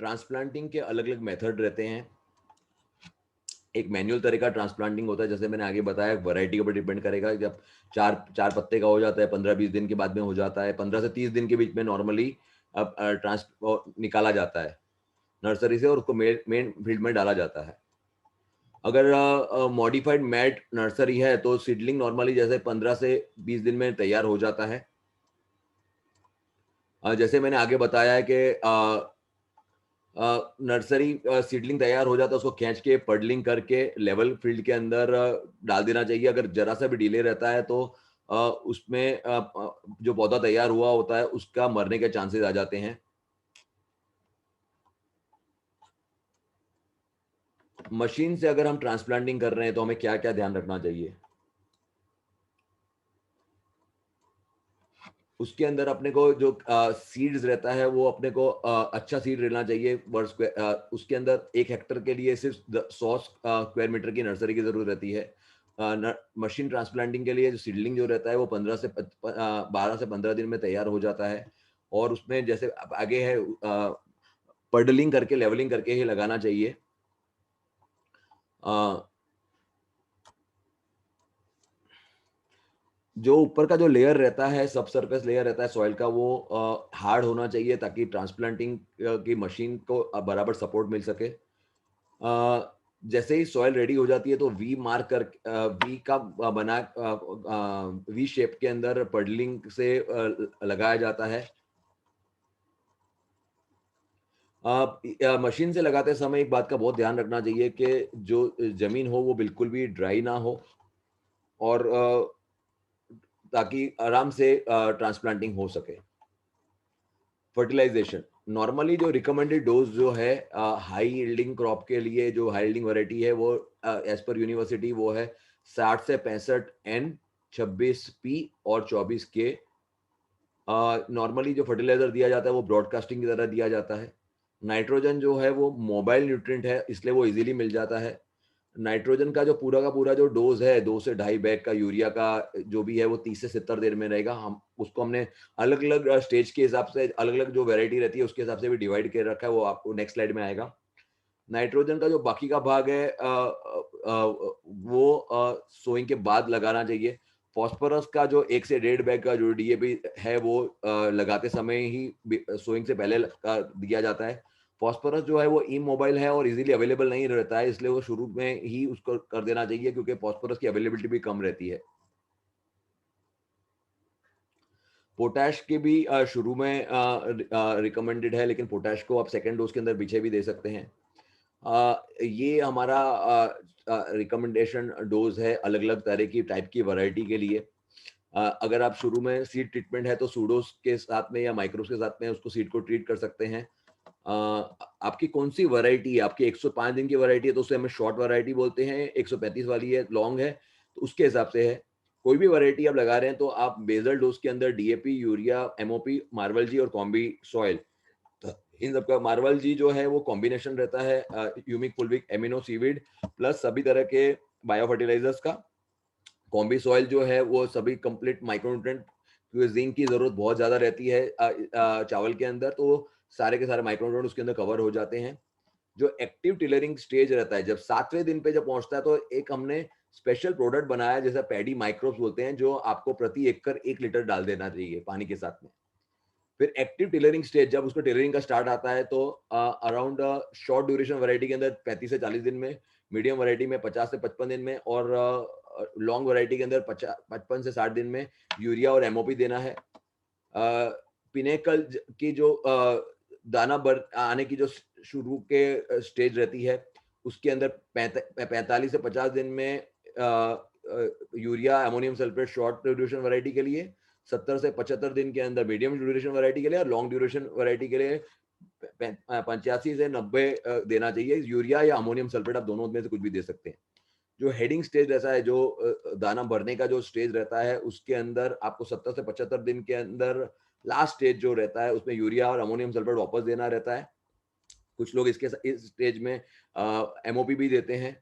Transplanting के अलग अलग मेथड रहते हैं। एक मैनुअल तरीका ट्रांसप्लांटिंग होता है, जैसे मैंने आगे बताया, वैरायटी के ऊपर डिपेंड करेगा। जब चार चार पत्ते का हो जाता है 15-20 दिन के बाद में हो जाता है, 15 से 30 दिन के बीच में नॉर्मली अब ट्रांस निकाला जाता है नर्सरी से और उसको मेन फील्ड में डाला जाता है। अगर मॉडिफाइड मैट नर्सरी है तो सीडलिंग नॉर्मली जैसे 15 से 20 दिन में तैयार हो जाता है। जैसे मैंने आगे बताया है कि नर्सरी सीडलिंग तैयार हो जाता है, उसको खींच के पडलिंग करके लेवल फील्ड के अंदर डाल देना चाहिए। अगर जरा सा भी डिले रहता है तो उसमें जो पौधा तैयार हुआ होता है उसका मरने के चांसेस आ जाते हैं। मशीन से अगर हम ट्रांसप्लांटिंग कर रहे हैं तो हमें क्या क्या ध्यान रखना चाहिए? उसके अंदर अपने को जो सीड्स रहता है वो अपने को अच्छा सीड रहना चाहिए। उसके अंदर 1 हेक्टर के लिए सिर्फ 100 स्क्वायर मीटर की नर्सरी की जरूरत रहती है। मशीन ट्रांसप्लांटिंग के लिए जो सीडलिंग जो रहता है वो 12 से 15 दिन में तैयार हो जाता है। और उसमें जैसे अब आगे है पडलिंग करके लेवलिंग करके ही लगाना चाहिए। अ, जो ऊपर का जो लेयर रहता है, सब सरफेस लेयर रहता है सॉइल का, वो हार्ड होना चाहिए ताकि ट्रांसप्लांटिंग की मशीन को बराबर सपोर्ट मिल सके। जैसे ही सॉइल रेडी हो जाती है तो वी मार्क कर वी का बना वी शेप के अंदर पडलिंग से लगाया जाता है। मशीन से लगाते समय एक बात का बहुत ध्यान रखना चाहिए कि जो जमीन हो वो बिल्कुल भी ड्राई ना हो, और ताकि आराम से ट्रांसप्लांटिंग हो सके। फर्टिलाइजेशन नॉर्मली जो रिकमेंडेड डोज जो है हाई यील्डिंग क्रॉप के लिए, जो हाई यील्डिंग वैरायटी है वो एज पर यूनिवर्सिटी वो है 60 से 65 एन, 26 पी और 24 के। नॉर्मली जो फर्टिलाइजर दिया जाता है वो ब्रॉडकास्टिंग की तरह दिया जाता है। नाइट्रोजन जो है वो मोबाइल न्यूट्रिएंट है, इसलिए वो इजीली मिल जाता है। नाइट्रोजन का पूरा जो डोज है 2 से ढाई बैग का यूरिया का जो भी है वो 30 से 70 दिन में रहेगा। हम उसको हमने अलग अलग स्टेज के हिसाब से, अलग अलग जो वेरायटी रहती है उसके हिसाब से भी डिवाइड कर रखा है, वो आपको नेक्स्ट स्लाइड में आएगा। नाइट्रोजन का जो बाकी का भाग है वो सोइंग के बाद लगाना चाहिए। फॉस्फोरस का जो 1 से 1.5 बैग का जो डीएपी है वो लगाते समय ही सोइंग से पहले दिया जाता है। फॉस्फोरस जो है वो इमोबाइल है और इजीली अवेलेबल नहीं रहता है, इसलिए वो शुरू में ही उसको कर देना चाहिए क्योंकि फॉस्फोरस की अवेलेबिलिटी भी कम रहती है। पोटैश की भी शुरू में रिकमेंडेड है, लेकिन पोटैश को आप सेकेंड डोज के अंदर पीछे भी दे सकते हैं। ये हमारा रिकमेंडेशन डोज है अलग अलग तरह की टाइप की वैरायटी के लिए। अगर आप शुरू में सीड ट्रीटमेंट है तो सूडोस के साथ में या माइक्रोस के साथ में उसको सीड को ट्रीट कर सकते हैं। आपकी कौन सी वैरायटी है? आपकी 105 दिन की वैरायटी है तो उसे हमें शॉर्ट वैरायटी बोलते हैं, 135 वाली है लॉन्ग है, तो उसके हिसाब से है। कोई भी वैरायटी आप लगा रहे हैं तो आप बेसल डोज के अंदर डीएपी, यूरिया, एमओपी, मार्वल जी और कॉम्बी सॉइल, तो इन सबका मार्वल जी जो है वो कॉम्बिनेशन रहता है ह्यूमिक फुलविक एमिनो सीविड प्लस सभी तरह के बायो फर्टिलाइजर्स का। कॉम्बी सॉइल जो है वो सभी कंप्लीट माइक्रोन्यूट्रिएंट, क्योंकि जिंक की जरूरत बहुत ज्यादा रहती है चावल के अंदर, तो सारे के सारे माइक्रोन्यूट्रिएंट उसके अंदर कवर हो जाते हैं। जो एक्टिव टिलरिंग स्टेज रहता है, जब 7वें दिन पे जब पहुंचता है तो एक हमने स्पेशल प्रोडक्ट बनाया है जैसा पैडी माइक्रोब्स बोलते हैं, जो आपको प्रति एकड़ 1 लीटर डाल देना चाहिए पानी के साथ में। फिर एक्टिव टेलरिंग स्टेज, जब उसको टेलरिंग का स्टार्ट आता है तो अराउंड शॉर्ट ड्यूरेशन वैरायटी के अंदर 35 से 40 दिन में, मीडियम वैरायटी में 50 से 55 दिन में, और लॉन्ग वैरायटी के अंदर 55 से 60 दिन में यूरिया और एमओपी देना है। पिनेकल की जो दाना बर आने की जो शुरू के स्टेज रहती है उसके अंदर 45 से 50 दिन में urea ammonium sulphate short duration variety के लिए, 70 से 75 दिन के अंदर मीडियम ड्यूरेशन वैरायटी के लिए, और लॉन्ग ड्यूरेशन वैरायटी के लिए 85 से 90 देना चाहिए। यूरिया या अमोनियम सल्फेट आप दोनों में से कुछ भी दे सकते हैं। जो हेडिंग स्टेज रहता है, जो दाना भरने का जो स्टेज रहता है, उसके अंदर आपको 70 से 75 दिन के अंदर लास्ट स्टेज जो रहता है उसमें यूरिया और अमोनियम सल्फेट वापस देना रहता है। कुछ लोग इस स्टेज में एमओपी भी देते हैं।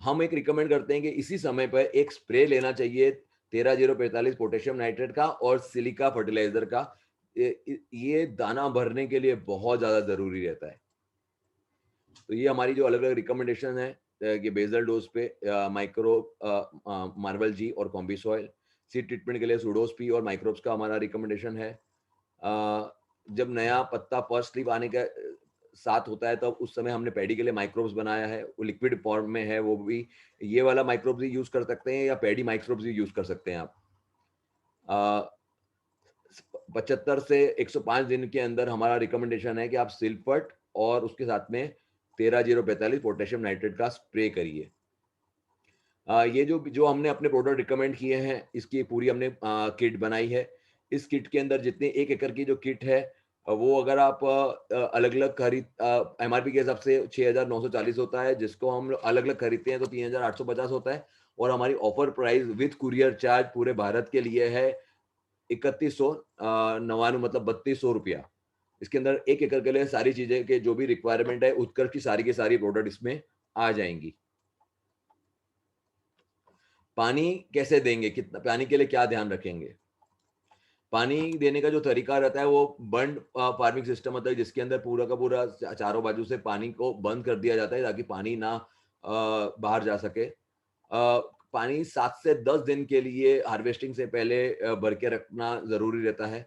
हम एक रिकमेंड करते हैं कि इसी समय पर एक स्प्रे लेना चाहिए 13045 पोटेशियम नाइट्रेट का और सिलिका फर्टिलाइजर का। ये दाना भरने के लिए बहुत ज़्यादा ज़रूरी रहता है। तो ये हमारी जो अलग-अलग रिकमेंडेशन है कि बेसल डोज़ पे माइक्रो मार्वल जी और कॉम्बी सॉइल, सीड ट्रीटमेंट के लिए सूडोस्पी और माइक्रोब्स का हमारा रिकमेंडेशन है। जब नया पत्ता फर्स्ट लीफ आने के साथ होता है तब उस समय हमने पैडी के लिए माइक्रोब्स बनाया है, वो लिक्विड फॉर्म में है, वो भी ये वाला माइक्रोब्स भी यूज़ कर सकते हैं या पैडी माइक्रोब्स भी यूज़ कर सकते हैं आप। अ, 75 से 105 दिन के अंदर हमारा रिकमेंडेशन है कि आप सिल्फर और उसके साथ में 13-045 पोटेशियम नाइट्रेट का स्प्रे करिए। ये जो जो हमने अपने प्रोडक्ट रिकमेंड किए हैं, इसकी पूरी हमने किट बनाई है। इस किट के अंदर जितने 1 एकड़ की जो किट है वो अगर आप अलग-अलग एमआरपी के हिसाब से 6,940 होता है, जिसको हम अलग-अलग खरीदते हैं तो 3,850 होता है और हमारी offer price with courier charge पूरे भारत के लिए है 3199 मतलब ₹3200। इसके अंदर 1 एकड़ के लिए सारी चीज़ें के जो भी रिक्वायरमेंट है, उत्कर्ष की सारी प्रोडक्ट इसमें आ जाएँगी। पानी कैसे देंगे? कितना पानी के लिए क्या ध्यान रखेंगे? पानी देने का जो तरीका रहता है वो बंड फार्मिंग सिस्टम होता है जिसके अंदर पूरा का पूरा चारों बाजू से पानी को बंद कर दिया जाता है ताकि पानी ना बाहर जा सके। पानी 7 से 10 दिन के लिए हार्वेस्टिंग से पहले भर के रखना ज़रूरी रहता है।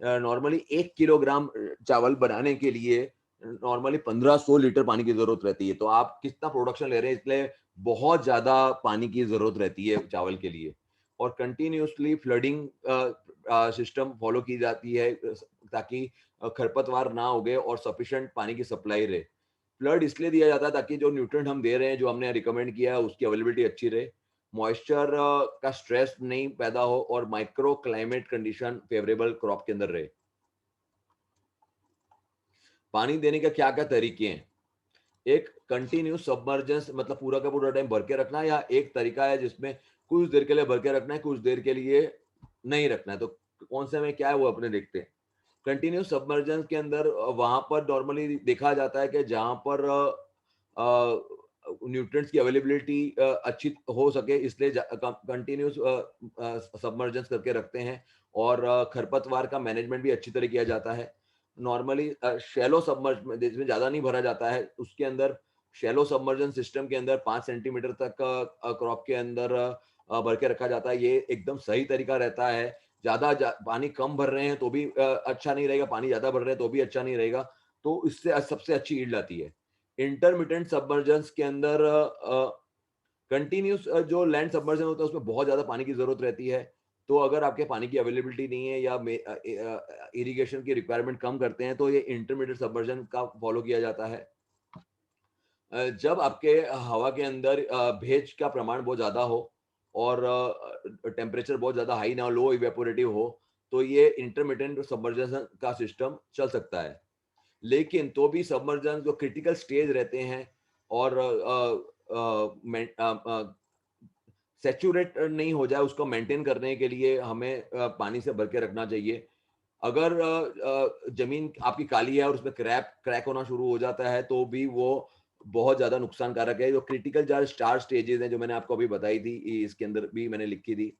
नॉर्मली 1 किलोग्राम चावल बनाने के लिए नॉर्मली 1500 लीटर पानी की ज़रूरत रहती है। तो आप कितना प्रोडक्शन ले रहे हैं इसलिए बहुत ज़्यादा पानी की ज़रूरत रहती है चावल के लिए। और कंटिन्यूअसली फ्लडिंग सिस्टम फॉलो की जाती है ताकि खरपतवार ना उगे और सफिशिएंट पानी की सप्लाई रहे। फ्लड इसलिए दिया जाता है ताकि जो न्यूट्रिएंट हम दे रहे हैं, जो हमने रिकमेंड किया है उसकी अवेलेबिलिटी अच्छी रहे। मॉइस्चर का स्ट्रेस नहीं पैदा हो और micro climate condition favourable crop के अंदर रहे। पानी देने के क्या-क्या तरीके हैं? एक कंटिन्यूअस सबमर्जेंस मतलब पूरा का पूरा टाइम भर के रखना या एक तरीका है जिसमें कुछ देर के लिए भर के रखना है, कुछ देर के लिए नहीं रखना है। तो कौन से में क्या है वो अपने देखते हैं। कंटिन्यूअस सबमर्जेंस के अंदर वहाँ पर नॉर्मली देखा जाता है कि जहाँ पर न्यूट्रिएंट्स की अवेलेबिलिटी अच्छी हो सके इसलिए कंटिन्यूअस सबमर्जेंस करके रखते हैं और खरपतवार का मैनेजमेंट भी अच्छी तरह किया जाता है। नॉर्मली शैलो सबमर्ज में जिसमें ज़्यादा नहीं भरा जाता है, उसके अंदर शैलो सबमर्जन सिस्टम के अंदर 5 सेंटीमीटर तक क्रॉप के अंदर भर के रखा जाता है। ये एकदम सही तरीका रहता है। पानी कम भर रहे हैं तो भी अच्छा नहीं रहेगा, पानी ज़्यादा भर रहे हैं तो भी अच्छा नहीं रहेगा। तो इससे सबसे अच्छी यील्ड आती है। इंटरमिटेंट सबमर्जेंस के अंदर कंटिन्यूअस जो लैंड सबमर्जन होता है उसमें बहुत ज़्यादा पानी की ज़रूरत रहती है। तो अगर आपके पानी की अवेलेबिलिटी नहीं है या इरिगेशन की रिक्वायरमेंट कम करते हैं तो ये इंटरमीडिएट सबमर्जन का फॉलो किया जाता है। जब आपके हवा के अंदर भेज का प्रमाण बहुत ज़्यादा हो और टेम्परेचर बहुत ज़्यादा हाई ना हो, लो इवेपोरेटिव हो, तो ये इंटरमिटेंट सबमर्जन का सिस्टम चल सकता है। लेकिन तो भी सबमर्जन जो क्रिटिकल स्टेज रहते हैं और सैचुरेट नहीं हो जाए उसको मेंटेन करने के लिए हमें पानी से भर के रखना चाहिए। अगर ज़मीन आपकी काली है और उसमें क्रैक होना शुरू हो जाता है तो भी वो बहुत ज़्यादा नुकसानकारक है। जो क्रिटिकल जो स्टार्ट स्टेजेज़ हैं जो मैंने आपको अभी बताई थी, इसके अंदर भी मैंने लिखी थी,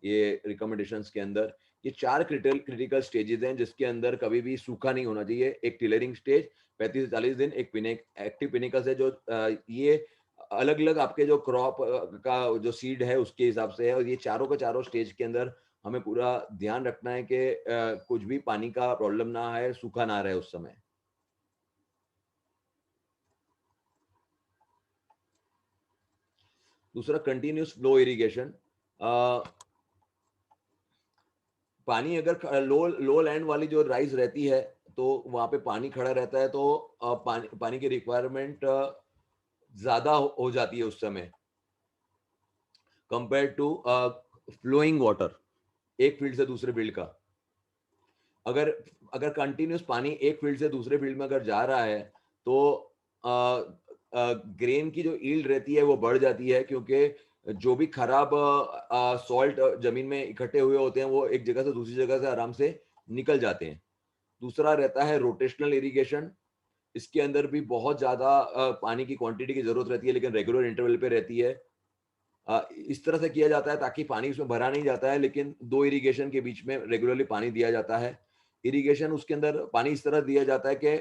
ये रिकमेंडेशंस के अंदर। ये 4 क्रिटिकल स्टेजेज़ हैं जिसके अंदर कभी भी सूखा नहीं होना चाहिए। एक टिलरिंग स्टेज 35 से 40 दिन, एक एक्टिव पिनिकल्स है जो ये अलग-अलग आपके जो क्रॉप का जो सीड है उसके हिसाब से है और ये चारों के चारों स्टेज के अंदर हमें पूरा ध्यान रखना है कि कुछ भी पानी का प्रॉब्लम ना आए, सूखा ना रहे उस समय। दूसरा कंटीन्यूअस फ्लो इरिगेशन। पानी अगर लो लो लैंड वाली जो राइस रहती है तो वहाँ पे पानी खड़ा रहता है तो पानी पानी की रिक्वायरमेंट ज़्यादा हो जाती है उस समय कंपेयर टू फ्लोइंग वाटर एक फील्ड से दूसरे फील्ड का। अगर अगर कंटिन्यूअस पानी एक फील्ड से दूसरे फील्ड में अगर जा रहा है तो ग्रेन की जो यील्ड रहती है वो बढ़ जाती है क्योंकि जो भी खराब सॉल्ट जमीन में इकट्ठे हुए होते हैं वो एक जगह से दूसरी जगह से आराम से निकल जाते हैं। दूसरा रहता है रोटेशनल इरिगेशन। इसके अंदर भी बहुत ज्यादा पानी की क्वांटिटी की जरूरत रहती है लेकिन रेगुलर इंटरवल पे रहती है। इस तरह से किया जाता है ताकि पानी उसमें भरा नहीं जाता है लेकिन दो इरिगेशन के बीच में रेगुलरली पानी दिया जाता है। इरिगेशन उसके अंदर पानी इस तरह दिया जाता है कि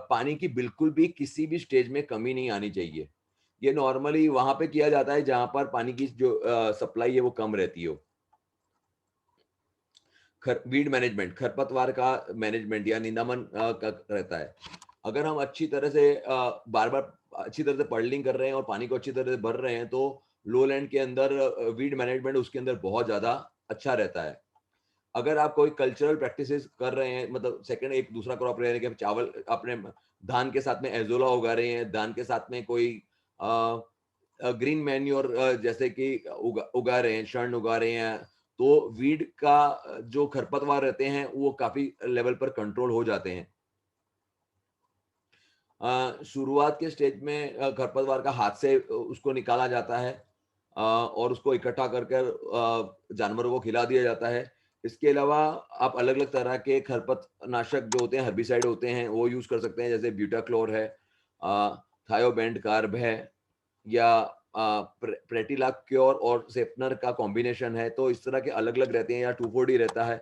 पानी की बिल्कुल भी किसी भी स्टेज में कमी नहीं आनी चाहिए। ये नॉर्मली वहाँ पे किया जाता है जहाँ पर पानी की जो सप्लाई है वो कम रहती हो। वीड मैनेजमेंट, खरपतवार का मैनेजमेंट या निंदामन का रहता है। अगर हम अच्छी तरह से बार-बार अच्छी तरह से पॉलिंग कर रहे हैं और पानी को अच्छी तरह से भर रहे हैं, तो लोलैंड के अंदर वीड मैनेजमेंट उसके अंदर बहुत ज़्यादा अच्छा रहता है। अगर आप कोई कल्चरल प्रैक्टिसेस कर रहे हैं, मतलब सेकंड एक दूसरा क्रॉप ले रहे हैं कि चावल अपने धान के साथ में एज़ोला उगा रहे हैं, धान के साथ में कोई अ ग्रीन मैन्योर जैसे कि उगा उगा रहे हैं, शण उगा रहे हैं, तो वीड का जो खरपतवार रहते हैं, वो काफ़ी लेवल पर कंट्रोल हो जाते हैं। शुरुआत के स्टेज में खरपतवार का हाथ से उसको निकाला जाता है और उसको इकट्ठा कर कर जानवरों को खिला दिया जाता है। इसके अलावा आप अलग-अलग तरह के खरपतनाशक जो होते हैं, हर्बिसाइड होते हैं, वो यूज़ कर सकते हैं, जैसे ब्यूटाक्लोर है, थायोबेंड कार्ब है, या प्रेटिलाक क्योर और सेफनर का कॉम्बिनेशन है, तो इस तरह के अलग-अलग रहते हैं, या 2,4-D रहता है।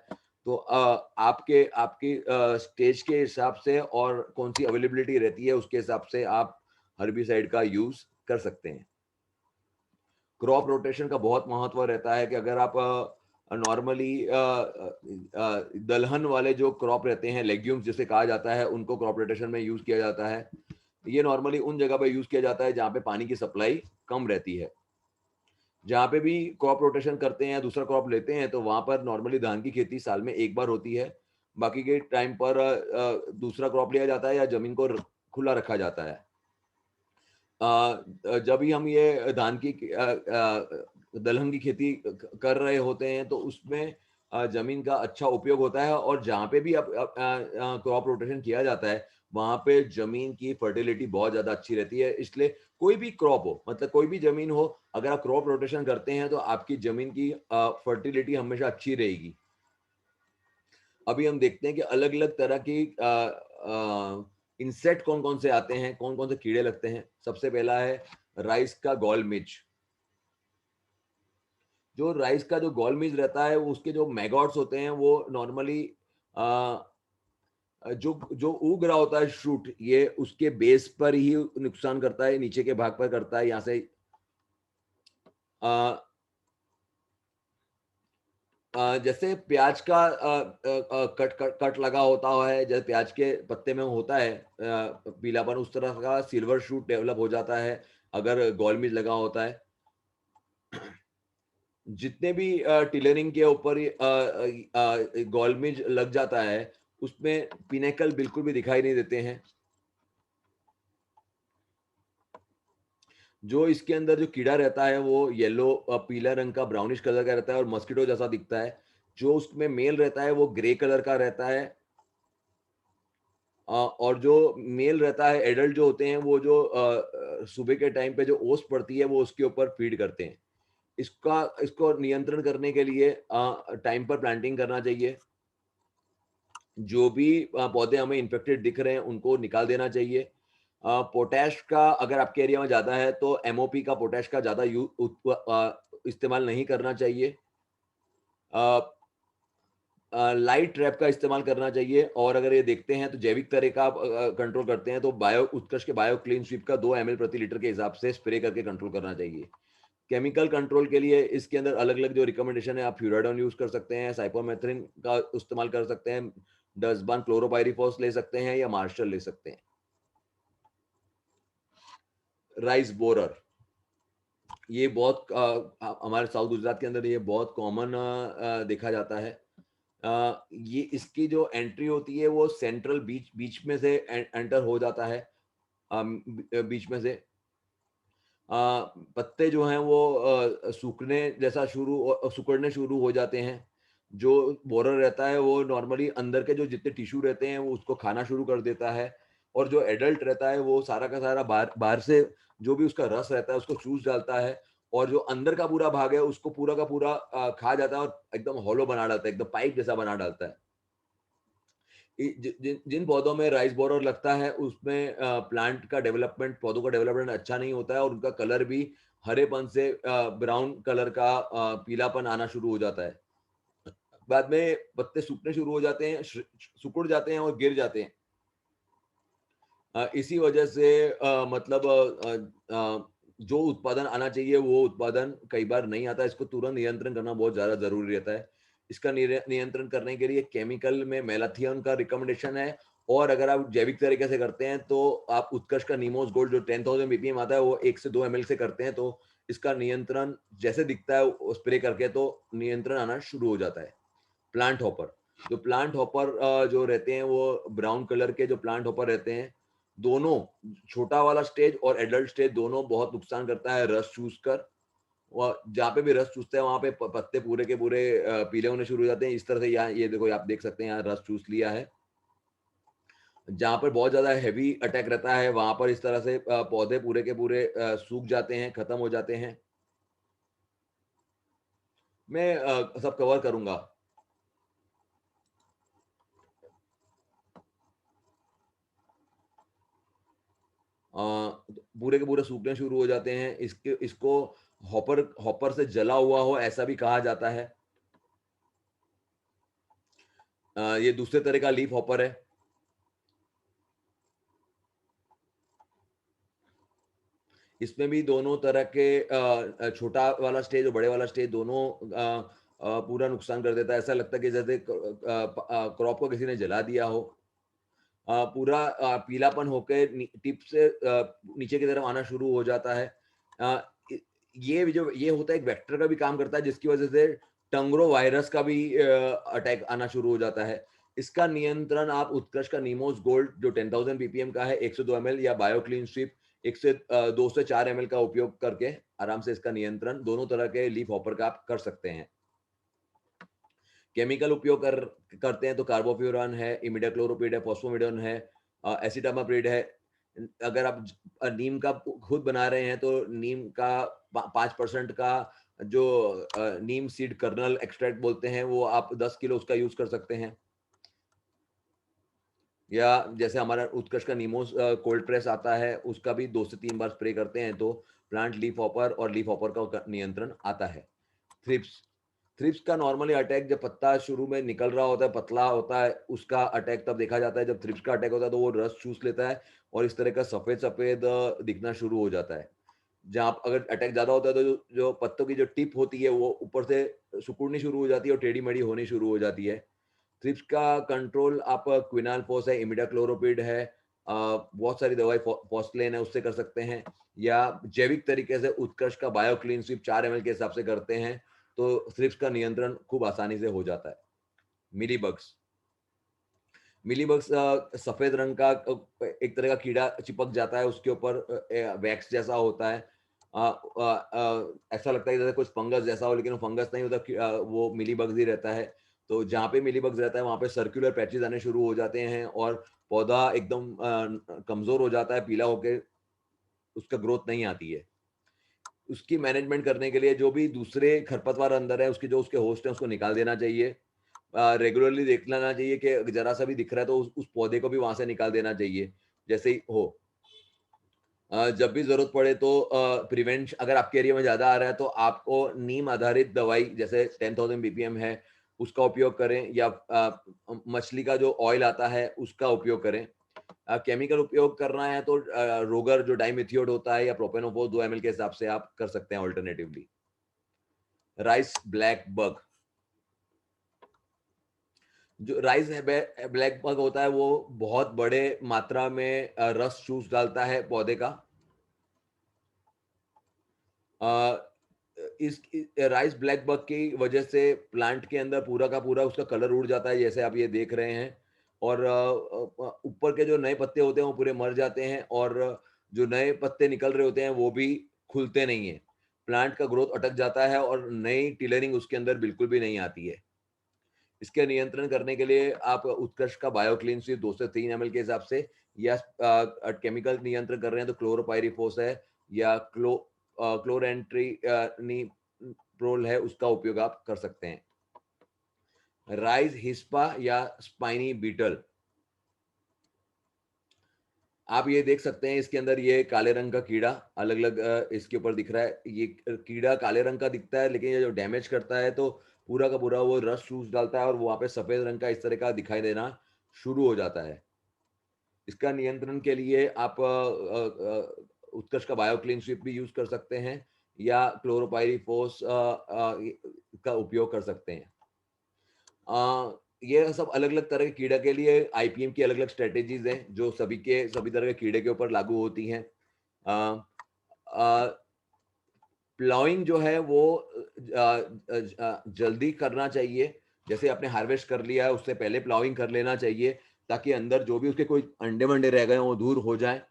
तो आपके आपकी स्टेज के हिसाब से और कौन-सी अवेलेबिलिटी रहती है, उसके हिसाब से आप हर्बिसाइड का यूज़ कर सकते हैं। क्रॉप रोटेशन का बहुत महत्व रहता है कि अगर आप नॉर्मली दलहन वाले जो क्रॉप रहते हैं, लेग्यूम्स जिसे कहा जाता है, उनको क्रॉप रोटेशन में यूज़ किया जाता है। ये नॉर्मली उन जगह पे यूज़ किया जाता है जहाँ पे पानी की सप्लाई कम रहती है। जहाँ पे भी क्रॉप रोटेशन करते हैं या दूसरा क्रॉप लेते हैं, तो वहाँ पर नॉर्मली धान की खेती साल में 1 बार होती है। बाकी के टाइम पर दूसरा क्रॉप लिया जाता है या ज़मीन को खुला रखा जाता है। जब भी हम ये धान की दलहन की खेती कर रहे होते हैं, तो उसमें ज़मीन का अच्छा उपयोग होता है, और जहाँ पे भी क्रॉप रोटेशन किया जाता है, वहाँ पे ज़मीन की फर्टिलिटी बहुत ज़्यादा अच्छी रहती है। इसलिए कोई भी क्रॉप हो, मतलब कोई भी ज़मीन हो, अगर आप क्रॉप रोटेशन करते हैं, तो आपकी ज़मीन की फर्टिलिटी हमेशा अच्छी रहेगी। अभी हम देखते हैं कि अलग-अलग तरह की इंसेक्ट कौन-कौन से आते हैं, कौन-कौन से कीड़े लगते हैं। सबसे पहला है राइस का गॉल मिज। जो राइस का जो गॉल मिज रहता है, उसके जो मैगॉट्स होते हैं, वो नॉर्मली अ, जो जो उग रहा होता है शूट, ये उसके बेस पर ही नुकसान करता है, नीचे के भाग पर करता है। यहाँ से अ जैसे प्याज का कट कट कट लगा होता है, जैसे प्याज के पत्ते में होता है पीलापन, उस तरह का सिल्वर शूट डेवलप हो जाता है अगर गॉल मिज लगा होता है। जितने भी टिलरिंग के ऊपर गॉल मिज लग जाता है, उसमें पिनेकल बिल्कुल भी दिखाई नहीं देते हैं। जो इसके अंदर जो कीड़ा रहता है, वो येलो पीला रंग का ब्राउनिश कलर का रहता है और मस्कीटो जैसा दिखता है। जो उसमें मेल रहता है, वो ग्रे कलर का रहता है। और जो मेल रहता है, एडल्ट जो होते हैं, वो जो सुबह के टाइम पे जो ओस पड़ती है, वो उसके ऊपर फीड करते हैं। इसको नियंत्रण करने के लिए टाइम पर प्लांटिंग करना चाहिए। जो भी पौधे हमें इन्फेक्टेड दिख रहे हैं, उनको निकाल देना चाहिए। पोटैश का अगर आपके एरिया में ज़्यादा है, तो एमओपी का पोटैश का ज़्यादा इस्तेमाल नहीं करना चाहिए। अ लाइट ट्रैप का इस्तेमाल करना चाहिए, और अगर ये देखते हैं तो जैविक तरह का आप कंट्रोल करते हैं, तो बायो उत्कृष्ट के बायो क्लीन स्वीप का 2 एमएल प्रति लीटर के हिसाब से स्प्रे करके कंट्रोल करना चाहिए। केमिकल कंट्रोल के लिए इसके अंदर अलग-अलग जो रिकमेंडेशन है, आप फ्यूराडोन यूज़ कर सकते हैं, साइपरमेथ्रिन का इस्तेमाल कर सकते हैं, डज़बान क्लोरोपाइरिफॉस ले सकते हैं, या मार्शल ले सकते हैं। राइस बोरर, ये बहुत हमारे साउथ गुजरात के अंदर ये बहुत कॉमन देखा जाता है। ये इसकी जो एंट्री होती है, वो सेंट्रल बीच बीच में से एंटर हो जाता है। बीच में से पत्ते जो हैं वो सूखने जैसा सिकुड़ने शुरू हो जाते हैं। जो बोरर रहता है, वो नॉर्मली अंदर के जो जितने टिश्यू रहते हैं, वो उसको खाना शुरू कर देता है, और जो एडल्ट रहता है, वो सारा का सारा बाहर बाहर से जो भी उसका रस रहता है, उसको चूस डालता है, और जो अंदर का पूरा भाग है, उसको पूरा का पूरा खा जाता है और एकदम हॉलो बना डालता है, एकदम पाइप जैसा बना डालता है। जिन जिन पौधों में राइस बोरर लगता है, उसमें प्लांट का डेवलपमेंट, पौधों का डेवलपमेंट अच्छा नहीं होता है, और उनका कलर भी हरेपन से ब्राउन कलर का पीलापन आना शुरू हो जाता है। बाद में पत्ते सूखने शुरू हो जाते हैं, सिकुड़ जाते हैं और गिर जाते हैं। इसी वजह से मतलब जो उत्पादन आना चाहिए वो उत्पादन कई बार नहीं आता। इसको तुरंत नियंत्रण करना बहुत ज़्यादा ज़रूरी रहता है। इसका नियंत्रण करने के लिए केमिकल में मेलाथियन का रिकमेंडेशन है, और अगर आप जैविक तरीके से करते हैं तो आप उत्कर्ष का नीमोस गोल्ड जो 10,000 पीपीएम आता है वो 1 से 2 एमएल से करते हैं, तो इसका नियंत्रण जैसे दिखता है स्प्रे करके तो नियंत्रण आना शुरू हो जाता है। प्लांट हॉपर, जो प्लांट हॉपर जो रहते हैं वो ब्राउन कलर के जो प्लांट हॉपर रहते हैं, दोनों छोटा वाला स्टेज और एडल्ट स्टेज दोनों बहुत नुकसान करता है रस चूस कर। और जहाँ पे भी रस चूसते हैं वहां पे पत्ते पूरे के पूरे पीले होने शुरू हो जाते हैं। इस तरह से यहाँ ये देखो, आप देख सकते हैं यहाँ रस चूस लिया है। जहाँ पर बहुत ज्यादा हैवी अटैक रहता है वहां पर इस तरह से पौधे पूरे के पूरे सूख जाते हैं, खत्म हो जाते हैं। मैं सब कवर करूंगा। पूरे के पूरे सूखने शुरू हो जाते हैं। इसको हॉपर हॉपर से जला हुआ हो ऐसा भी कहा जाता है। ये दूसरे तरह का लीफ हॉपर है। इसमें भी दोनों तरह के छोटा वाला स्टेज और बड़े वाला स्टेज दोनों पूरा नुकसान कर देता है। ऐसा लगता है कि जैसे क्रॉप को किसी ने जला दिया हो। पूरा पीलापन होके टिप से नीचे की तरफ आना शुरू हो जाता है। अ, ये होता है एक वेक्टर का भी काम करता है, जिसकी वजह से टंगरो वायरस का भी अटैक आना शुरू हो जाता है। इसका नियंत्रण आप उत्कर्ष का नीमोस गोल्ड जो 10,000 पीपीएम का है 102 एमएल या बायोक्लीन स्ट्रिप 2 से 4 एमएल का उपयोग करके आराम से इसका नियंत्रण दोनों तरह के लीफ हॉपर का आप कर सकते हैं। केमिकल उपयोग करते हैं तो कार्बोफ्यूरॉन है, इमिडाक्लोरोपिड है, फॉस्फोमिडोन है, एसिटामाप्रिड है। अगर आप नीम का खुद बना रहे हैं तो नीम का 5% का जो नीम सीड कर्नल एक्सट्रैक्ट बोलते हैं वो आप 10 किलो उसका यूज कर सकते हैं। या जैसे हमारा उत्कर्ष का नीमोस कोल्ड प्रेस आता है उसका भी 2 से 3 बार स्प्रे करते हैं तो प्लांट लीफ हॉपर और लीफ हॉपर का नियंत्रण आता है। थ्रिप्स, थ्रिप्स का नॉर्मली अटैक जब पत्ता शुरू में निकल रहा होता है, पतला होता है, उसका अटैक तब देखा जाता है। जब थ्रिप्स का अटैक होता है तो वो रस चूस लेता है और इस तरह का सफेद सफेद दिखना शुरू हो जाता है। जहाँ अगर अटैक ज्यादा होता है तो जो पत्तों की जो टिप होती है वो ऊपर से सिकुड़नी शुरू हो जाती है और टेढ़ी मेढ़ी होनी शुरू हो जाती है। थ्रिप्स का कंट्रोल आप क्विनालफॉस है, इमिडाक्लोरोपिड है, बहुत सारी दवाई फॉस्लेन है उससे कर सकते हैं, या जैविक तरीके से उत्कर्ष का बायोक्लीन स्वीप 4 एमएल के हिसाब से करते हैं तो थ्रिप्स का नियंत्रण खूब आसानी से हो जाता है। मिलीबग्स, मिलीबग्स सफेद रंग का एक तरह का कीड़ा चिपक जाता है उसके ऊपर, वैक्स जैसा होता है। ऐसा लगता है जैसे कुछ फंगस जैसा हो, लेकिन वो फंगस नहीं होता, वो मिलीबग्स ही रहता है। तो जहाँ पे मिलीबग्स रहता है वहाँ पे सर्कुलर पैचेस आने शुरू हो जाते हैं और पौधा एकदम कमजोर हो जाता है, पीला होके उसका ग्रोथ नहीं आती है। उसकी मैनेजमेंट करने के लिए जो भी दूसरे खरपतवार अंदर है उसके जो उसके होस्ट है उसको निकाल देना चाहिए। रेगुलरली देख लेना चाहिए कि जरा सा भी दिख रहा है तो उस पौधे को भी वहां से निकाल देना चाहिए जैसे ही हो। जब भी जरूरत पड़े तो प्रिवेंट, अगर आपके एरिया में ज्यादा आ रहा है तो आपको नीम आधारित दवाई जैसे 10,000 बीपीएम है उसका उपयोग करें, या मछली का जो ऑयल आता है उसका उपयोग करें। केमिकल उपयोग करना है तो रोगर जो डाइमिथियोड होता है या प्रोपेनोफोस 2 एमएल के हिसाब से आप कर सकते हैं ऑल्टरनेटिवली। राइस ब्लैक बग, जो राइस ब्लैक बग होता है वो बहुत बड़े मात्रा में रस चूस डालता है पौधे का। अ, राइस ब्लैक बग की वजह से प्लांट के अंदर पूरा का पूरा उसका कलर उड़ जाता है जैसे आप ये देख रहे हैं, और ऊपर के जो नए पत्ते होते हैं वो पूरे मर जाते हैं और जो नए पत्ते निकल रहे होते हैं वो भी खुलते नहीं है। प्लांट का ग्रोथ अटक जाता है और नई टिलरिंग उसके अंदर बिल्कुल भी नहीं आती है। इसके नियंत्रण करने के लिए आप उत्कर्ष का बायोक्लीन सिर्फ 2 से 3 एमएल के हिसाब से, या केमिकल नियंत्रण कर रहे हैं तो क्लोरोपाइरिफोस है या क्लोरेंट्री प्रोल है उसका उपयोग आप कर सकते हैं। राइज हिस्पा या स्पाइनी बीटल, आप ये देख सकते हैं इसके अंदर ये काले रंग का कीड़ा अलग अलग इसके ऊपर दिख रहा है। ये कीड़ा काले रंग का दिखता है लेकिन ये जो डैमेज करता है तो पूरा का पूरा वो रस चूस डालता है और वहाँ पे सफ़ेद रंग का इस तरह का दिखाई देना शुरू हो जाता है। इसका नियंत्रण के लिए आप उत्कर्ष का बायोक्लीन स्वीप भी यूज़ कर सकते हैं या क्लोरोपाइरीफॉस का उपयोग कर सकते हैं। ये सब अलग-अलग तरह के कीड़ा के लिए आईपीएम की अलग-अलग स्ट्रैटेजीज़ हैं, जो सभी तरह के कीड़े के ऊपर लागू होती हैं। अ अ, प्लाउइंग जो है वो जल्दी करना चाहिए। जैसे आपने हार्वेस्ट कर लिया है, उससे पहले प्लाउइंग कर लेना चाहिए, ताकि अंदर जो भी उसके कोई अंडे-वंडे रह गए हों, वो दूर हो जाएँ।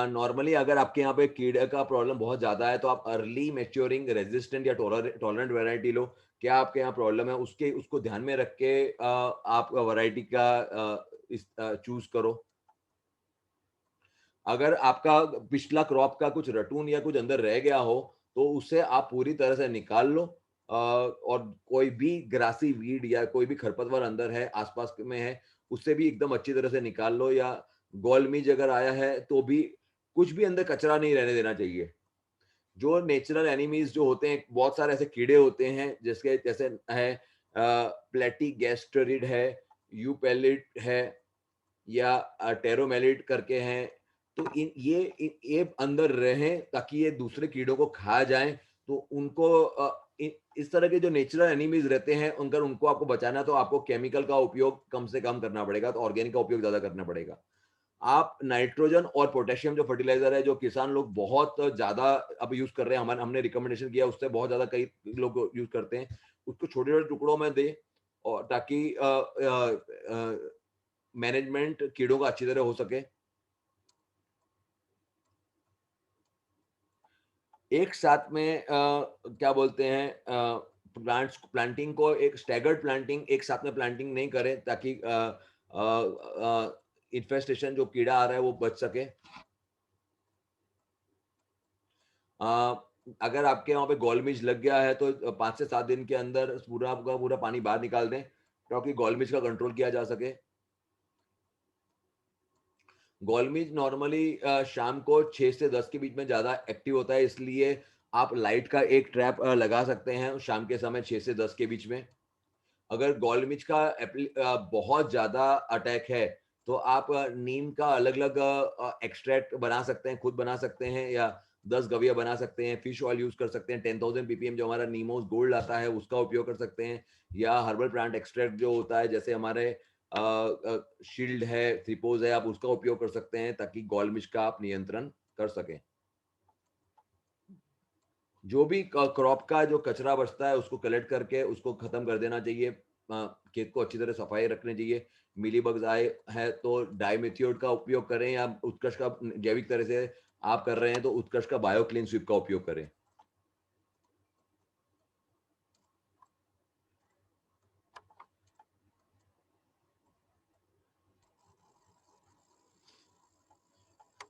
नॉर्मली अगर आपके यहाँ पे कीड़े का प्रॉब्लम बहुत ज़्यादा है, तो आप अर्ली मैच्योरिंग रेजिस्टेंट या टॉलरेंट वैरायटी लो। क्या आपके यहाँ प्रॉब्लम है, उसको ध्यान में रख के आप वैरायटी का चूज़ करो। अगर आपका पिछला क्रॉप का कुछ रटून या कुछ अंदर रह गया हो, तो उसे आप पूरी तरह से निकाल लो और कोई भी ग्रासी वीड या कोई भी खरपतवार अंदर है, आस-पास में है, उससे भी एकदम अच्छी तरह से निकाल लो या गोलमीज अगर आया है, तो भी कुछ भी अंदर कचरा नहीं रहने देना चाहिए। जो नेचुरल एनिमीज़ जो होते हैं, बहुत सारे ऐसे कीड़े होते हैं, जिसके जैसे है प्लेटीगैस्ट्रिड है, यूपेलिड है या टेरोमेलिड करके हैं, तो ये अंदर रहें ताकि ये दूसरे कीड़ों को खा जाएँ, तो उनको इस तरह के जो नेचुरल एनिमीज़ रहते हैं, अगर उनको आपको बचाना है, तो आपको केमिकल का उपयोग कम से कम करना पड़ेगा, तो ऑर्गेनिक का उपयोग ज़्यादा करना पड़ेगा। आप नाइट्रोजन और पोटेशियम जो फर्टिलाइज़र है, जो किसान लोग बहुत ज़्यादा अब यूज़ कर रहे हैं, हमने रिकमेंडेशन किया, उससे बहुत ज़्यादा कई लोग यूज़ करते हैं, उसको छोटे-छोटे टुकड़ों में दें और ताकि मैनेजमेंट कीड़ों का अच्छी तरह हो सके। एक साथ में क्या बोलते हैं प्लांटिंग को एक स्टैगर्ड प्लांटिंग एक साथ में प्लांटिंग नहीं करें ताकि इन्फेस्टेशन जो कीड़ा आ रहा है वो बच सके। अ, अगर आपके वहाँ पे गोलमिर्च लग गया है तो 5 से 7 दिन के अंदर पूरा का पूरा पानी बाहर निकाल दें, ताकि गोलमिर्च का कंट्रोल किया जा सके। गोलमिर्च नॉर्मली शाम को 6 से 10 के बीच में ज़्यादा एक्टिव होता है, इसलिए आप लाइट का एक ट्रैप लगा सकते हैं शाम के समय 6 से 10 के बीच में। अगर गोलमिर्च का बहुत ज़्यादा अटैक है, तो आप नीम का अलग-अलग एक्सट्रैक्ट बना सकते हैं, खुद बना सकते हैं या 10 गविया बना सकते हैं, फिश ऑयल यूज़ कर सकते हैं, 10,000 पीपीएम जो हमारा नीमोज़ गोल्ड आता है, उसका उपयोग कर सकते हैं या हर्बल प्लांट एक्सट्रैक्ट जो होता है, जैसे हमारे शील्ड है, थ्रिपोज है, आप उसका उपयोग कर सकते हैं ताकि गोलमिर्च का आप नियंत्रण कर सकें। जो भी क्रॉप का जो कचरा बचता है उसको कलेक्ट करके उसको खत्म कर देना चाहिए। खेत को अच्छी तरह सफाई रखनी चाहिए। मीलीबग्स आए हैं तो डाइमिथाइल का उपयोग करें या उत्कर्ष का जैविक तरह से आप कर रहे हैं तो उत्कर्ष का बायोक्लीन स्वीप का उपयोग करें।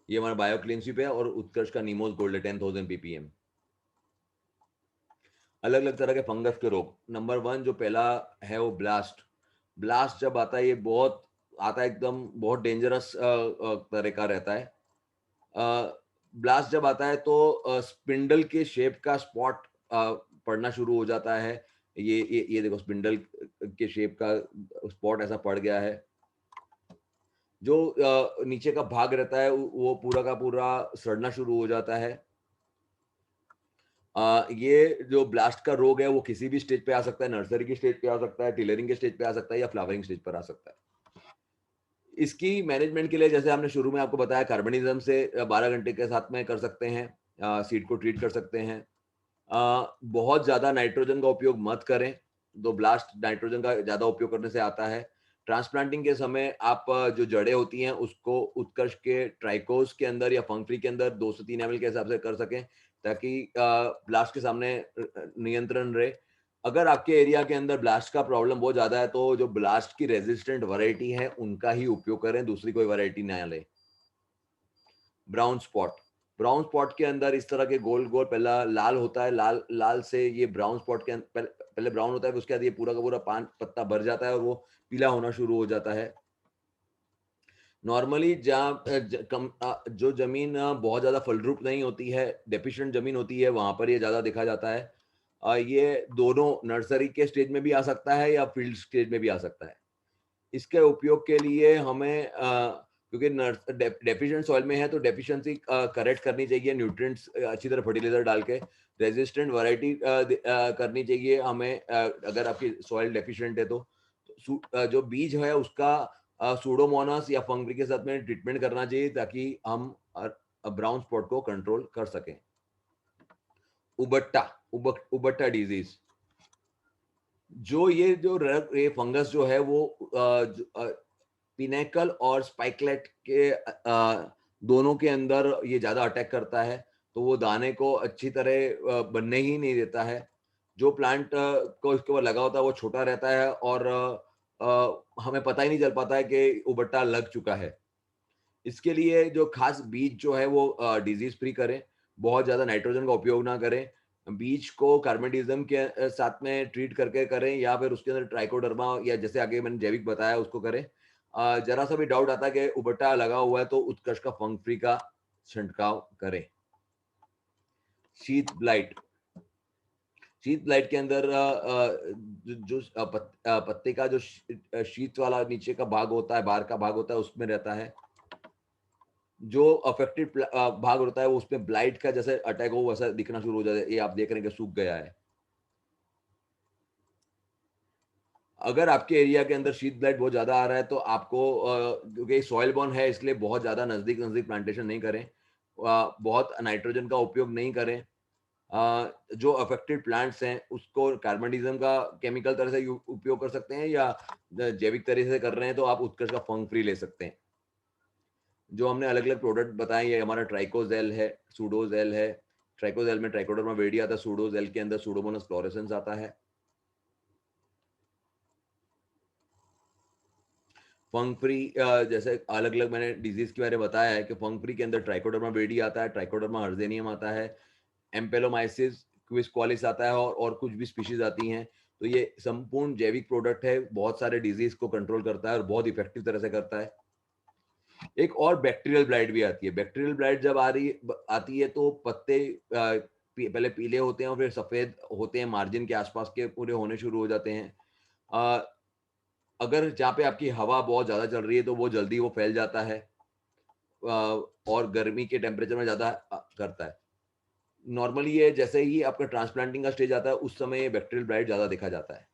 ये हमारा बायोक्लीन स्वीप है और उत्कर्ष का निमोज गोल्ड है 10,000 पीपीएम। अलग-अलग तरह के फंगस के रोग। नंबर 1 जो पहला है वो ब्लास्ट। ब्लास्ट जब आता है ये बहुत आता है एकदम बहुत डेंजरस तरह का रहता है। ब्लास्ट जब आता है तो स्पिंडल के शेप का स्पॉट पड़ना शुरू हो जाता है। ये देखो स्पिंडल के शेप का स्पॉट ऐसा पड़ गया है। जो नीचे का भाग रहता है वो पूरा का पूरा सड़ना शुरू हो जाता है। ये जो ब्लास्ट का रोग है वो किसी भी स्टेज पे आ सकता है, नर्सरी की स्टेज पे आ सकता है, टिलरिंग के स्टेज पे आ सकता है या फ्लावरिंग स्टेज पर आ सकता है। इसकी मैनेजमेंट के लिए जैसे हमने शुरू में आपको बताया कार्बनिज़्म से 12 घंटे के साथ में कर सकते हैं। सीड को ट्रीट कर सकते हैं। बहुत ज़्यादा नाइट्रोजन का उपयोग मत करें, तो ब्लास्ट नाइट्रोजन का ज़्यादा उपयोग करने से आता है। ट्रांसप्लांटिंग के समय आप जो जड़ें होती हैं उसको उत्कर्ष के ट्राइकोस के अंदर या फंग ट्री के अंदर 2 से 3 एमएल के हिसाब से कर सकें, ताकि ब्लास्ट के सामने नियंत्रण रहे। अगर आपके एरिया के अंदर ब्लास्ट का प्रॉब्लम बहुत ज़्यादा है, तो जो ब्लास्ट की रेज़िस्टेंट वैरायटी है, उनका ही उपयोग करें, दूसरी कोई वैरायटी ना लें। Brown spot. ब्राउन स्पॉट के अंदर इस तरह के गोल-गोल पहला लाल होता है, लाल लाल से ये ब्राउन स्पॉट के पहले ब्राउन होता है, फिर उसके बाद ये पूरा का पूरा पान पत्ता भर जाता है और वो पीला होना शुरू हो जाता है। नॉर्मली जहाँ जो ज़मीन बहुत ज़्यादा फलद्रुप नहीं होती है, डेफिशिएंट ज़मीन होती है, वहाँ पर ये ज़्यादा देखा जाता है। ये दोनों नर्सरी के स्टेज में भी आ सकता है या फील्ड स्टेज में भी आ सकता है। इसके उपयोग के लिए हमें क्योंकि डेफिशिएंट सॉइल में है तो डेफिशिएंसी करेक्ट करनी चाहिए, न्यूट्रिएंट्स अच्छी तरह फर्टिलाइजर डाल के, रेजिस्टेंट वैरायटी करनी चाहिए हमें, अगर आपकी सॉइल डेफिशिएंट है तो। जो बीज है उसका सूडोमोनास या फंगरी के साथ में ट्रीटमेंट करना चाहिए ताकि हम ब्राउन स्पॉट को कंट्रोल कर सकें। उबट्टा उबट्टा डिजीज, ये फंगस जो है वो पिनेकल और स्पाइकलेट के दोनों के अंदर ये ज़्यादा अटैक करता है, तो वो दाने को अच्छी तरह बनने ही नहीं देता है। जो प्लांट को इसके ऊपर लगा होता है वो छोटा रहता है और हमें पता ही नहीं चल पाता है कि उबट्टा लग चुका है। इसके लिए जो खास बीज जो है वो डिजीज़ फ्री करें, बहुत ज़्यादा नाइट्रोजन का उपयोग ना करें। बीज को कार्बनिज़म के साथ में ट्रीट करके करें या फिर उसके अंदर ट्राइकोडर्मा या जैसे आगे मैंने जैविक बताया उसको करें। ज़रा-सा भी डाउट आता है कि उबट्टा लगा हुआ है तो उत्कर्ष का फंग फ्री का छिड़काव करें। शीथ ब्लाइट, शीथ ब्लाइट के अंदर पत्ते का जो शीथ वाला नीचे का भाग होता है, बाहर का भाग होता है उसमें रहता है। जो अफेक्टेड भाग होता है वो उसमें ब्लाइट का जैसे अटैक हो वैसा दिखना शुरू हो जाता है। ये आप देख रहे हैं कि सूख गया है। अगर आपके एरिया के अंदर शीथ ब्लाइट बहुत ज़्यादा आ रहा है तो आपको क्योंकि सॉइल बॉर्न है इसलिए बहुत ज़्यादा नज़दीक-नज़दीक प्लांटेशन नहीं करें। बहुत नाइट्रोजन का उपयोग नहीं करें। जो अफेक्टेड प्लांट्स हैं उसको कार्बनिज़म का केमिकल तरह से उपयोग कर सकते हैं या जैविक तरीके से कर रहे हैं तो आप उत्कर्ष का फंग फ्री ले सकते हैं। जो हमने अलग-अलग प्रोडक्ट बताए ये हमारा ट्राइकोजेल है, सूडोजेल है। ट्राइकोजेल में ट्राइकोडर्मा विरिडी आता है, सूडोजेल के अंदर सूडोमोनास फ्लोरेसेंस आता है। फंग फ्री जैसे अलग-अलग मैंने डिजीज़ के बारे में बताया है कि फंग फ्री के अंदर ट्राइकोडर्मा विरिडी आता है, ट्राइकोडर्मा हर्जेनियम आता है, एम्पेलोमाइसिस क्विस्कोलिस आता है और कुछ भी स्पीशीज़ आती हैं। तो ये संपूर्ण जैविक प्रोडक्ट है, बहुत सारे डिजीज़ को कंट्रोल करता है और बहुत इफेक्टिव तरह से करता है। एक और बैक्टीरियल ब्लाइट भी आती है। बैक्टीरियल ब्लाइट जब आती है तो पत्ते पहले पीले होते हैं और फिर सफ़ेद होते हैं, मार्जिन के आसपास के पूरे होने शुरू हो जाते हैं। अ, अगर जहाँ पे आपकी हवा बहुत ज़्यादा चल रही है तो वो जल्दी वो फैल जाता है और गर्मी के टेम्परेचर में ज़्यादा करता है। नॉर्मली ये जैसे ही आपका ट्रांसप्लांटिंग का स्टेज आता है उस समय ये बैक्टीरियल ब्लाइट ज़्यादा देखा जाता है।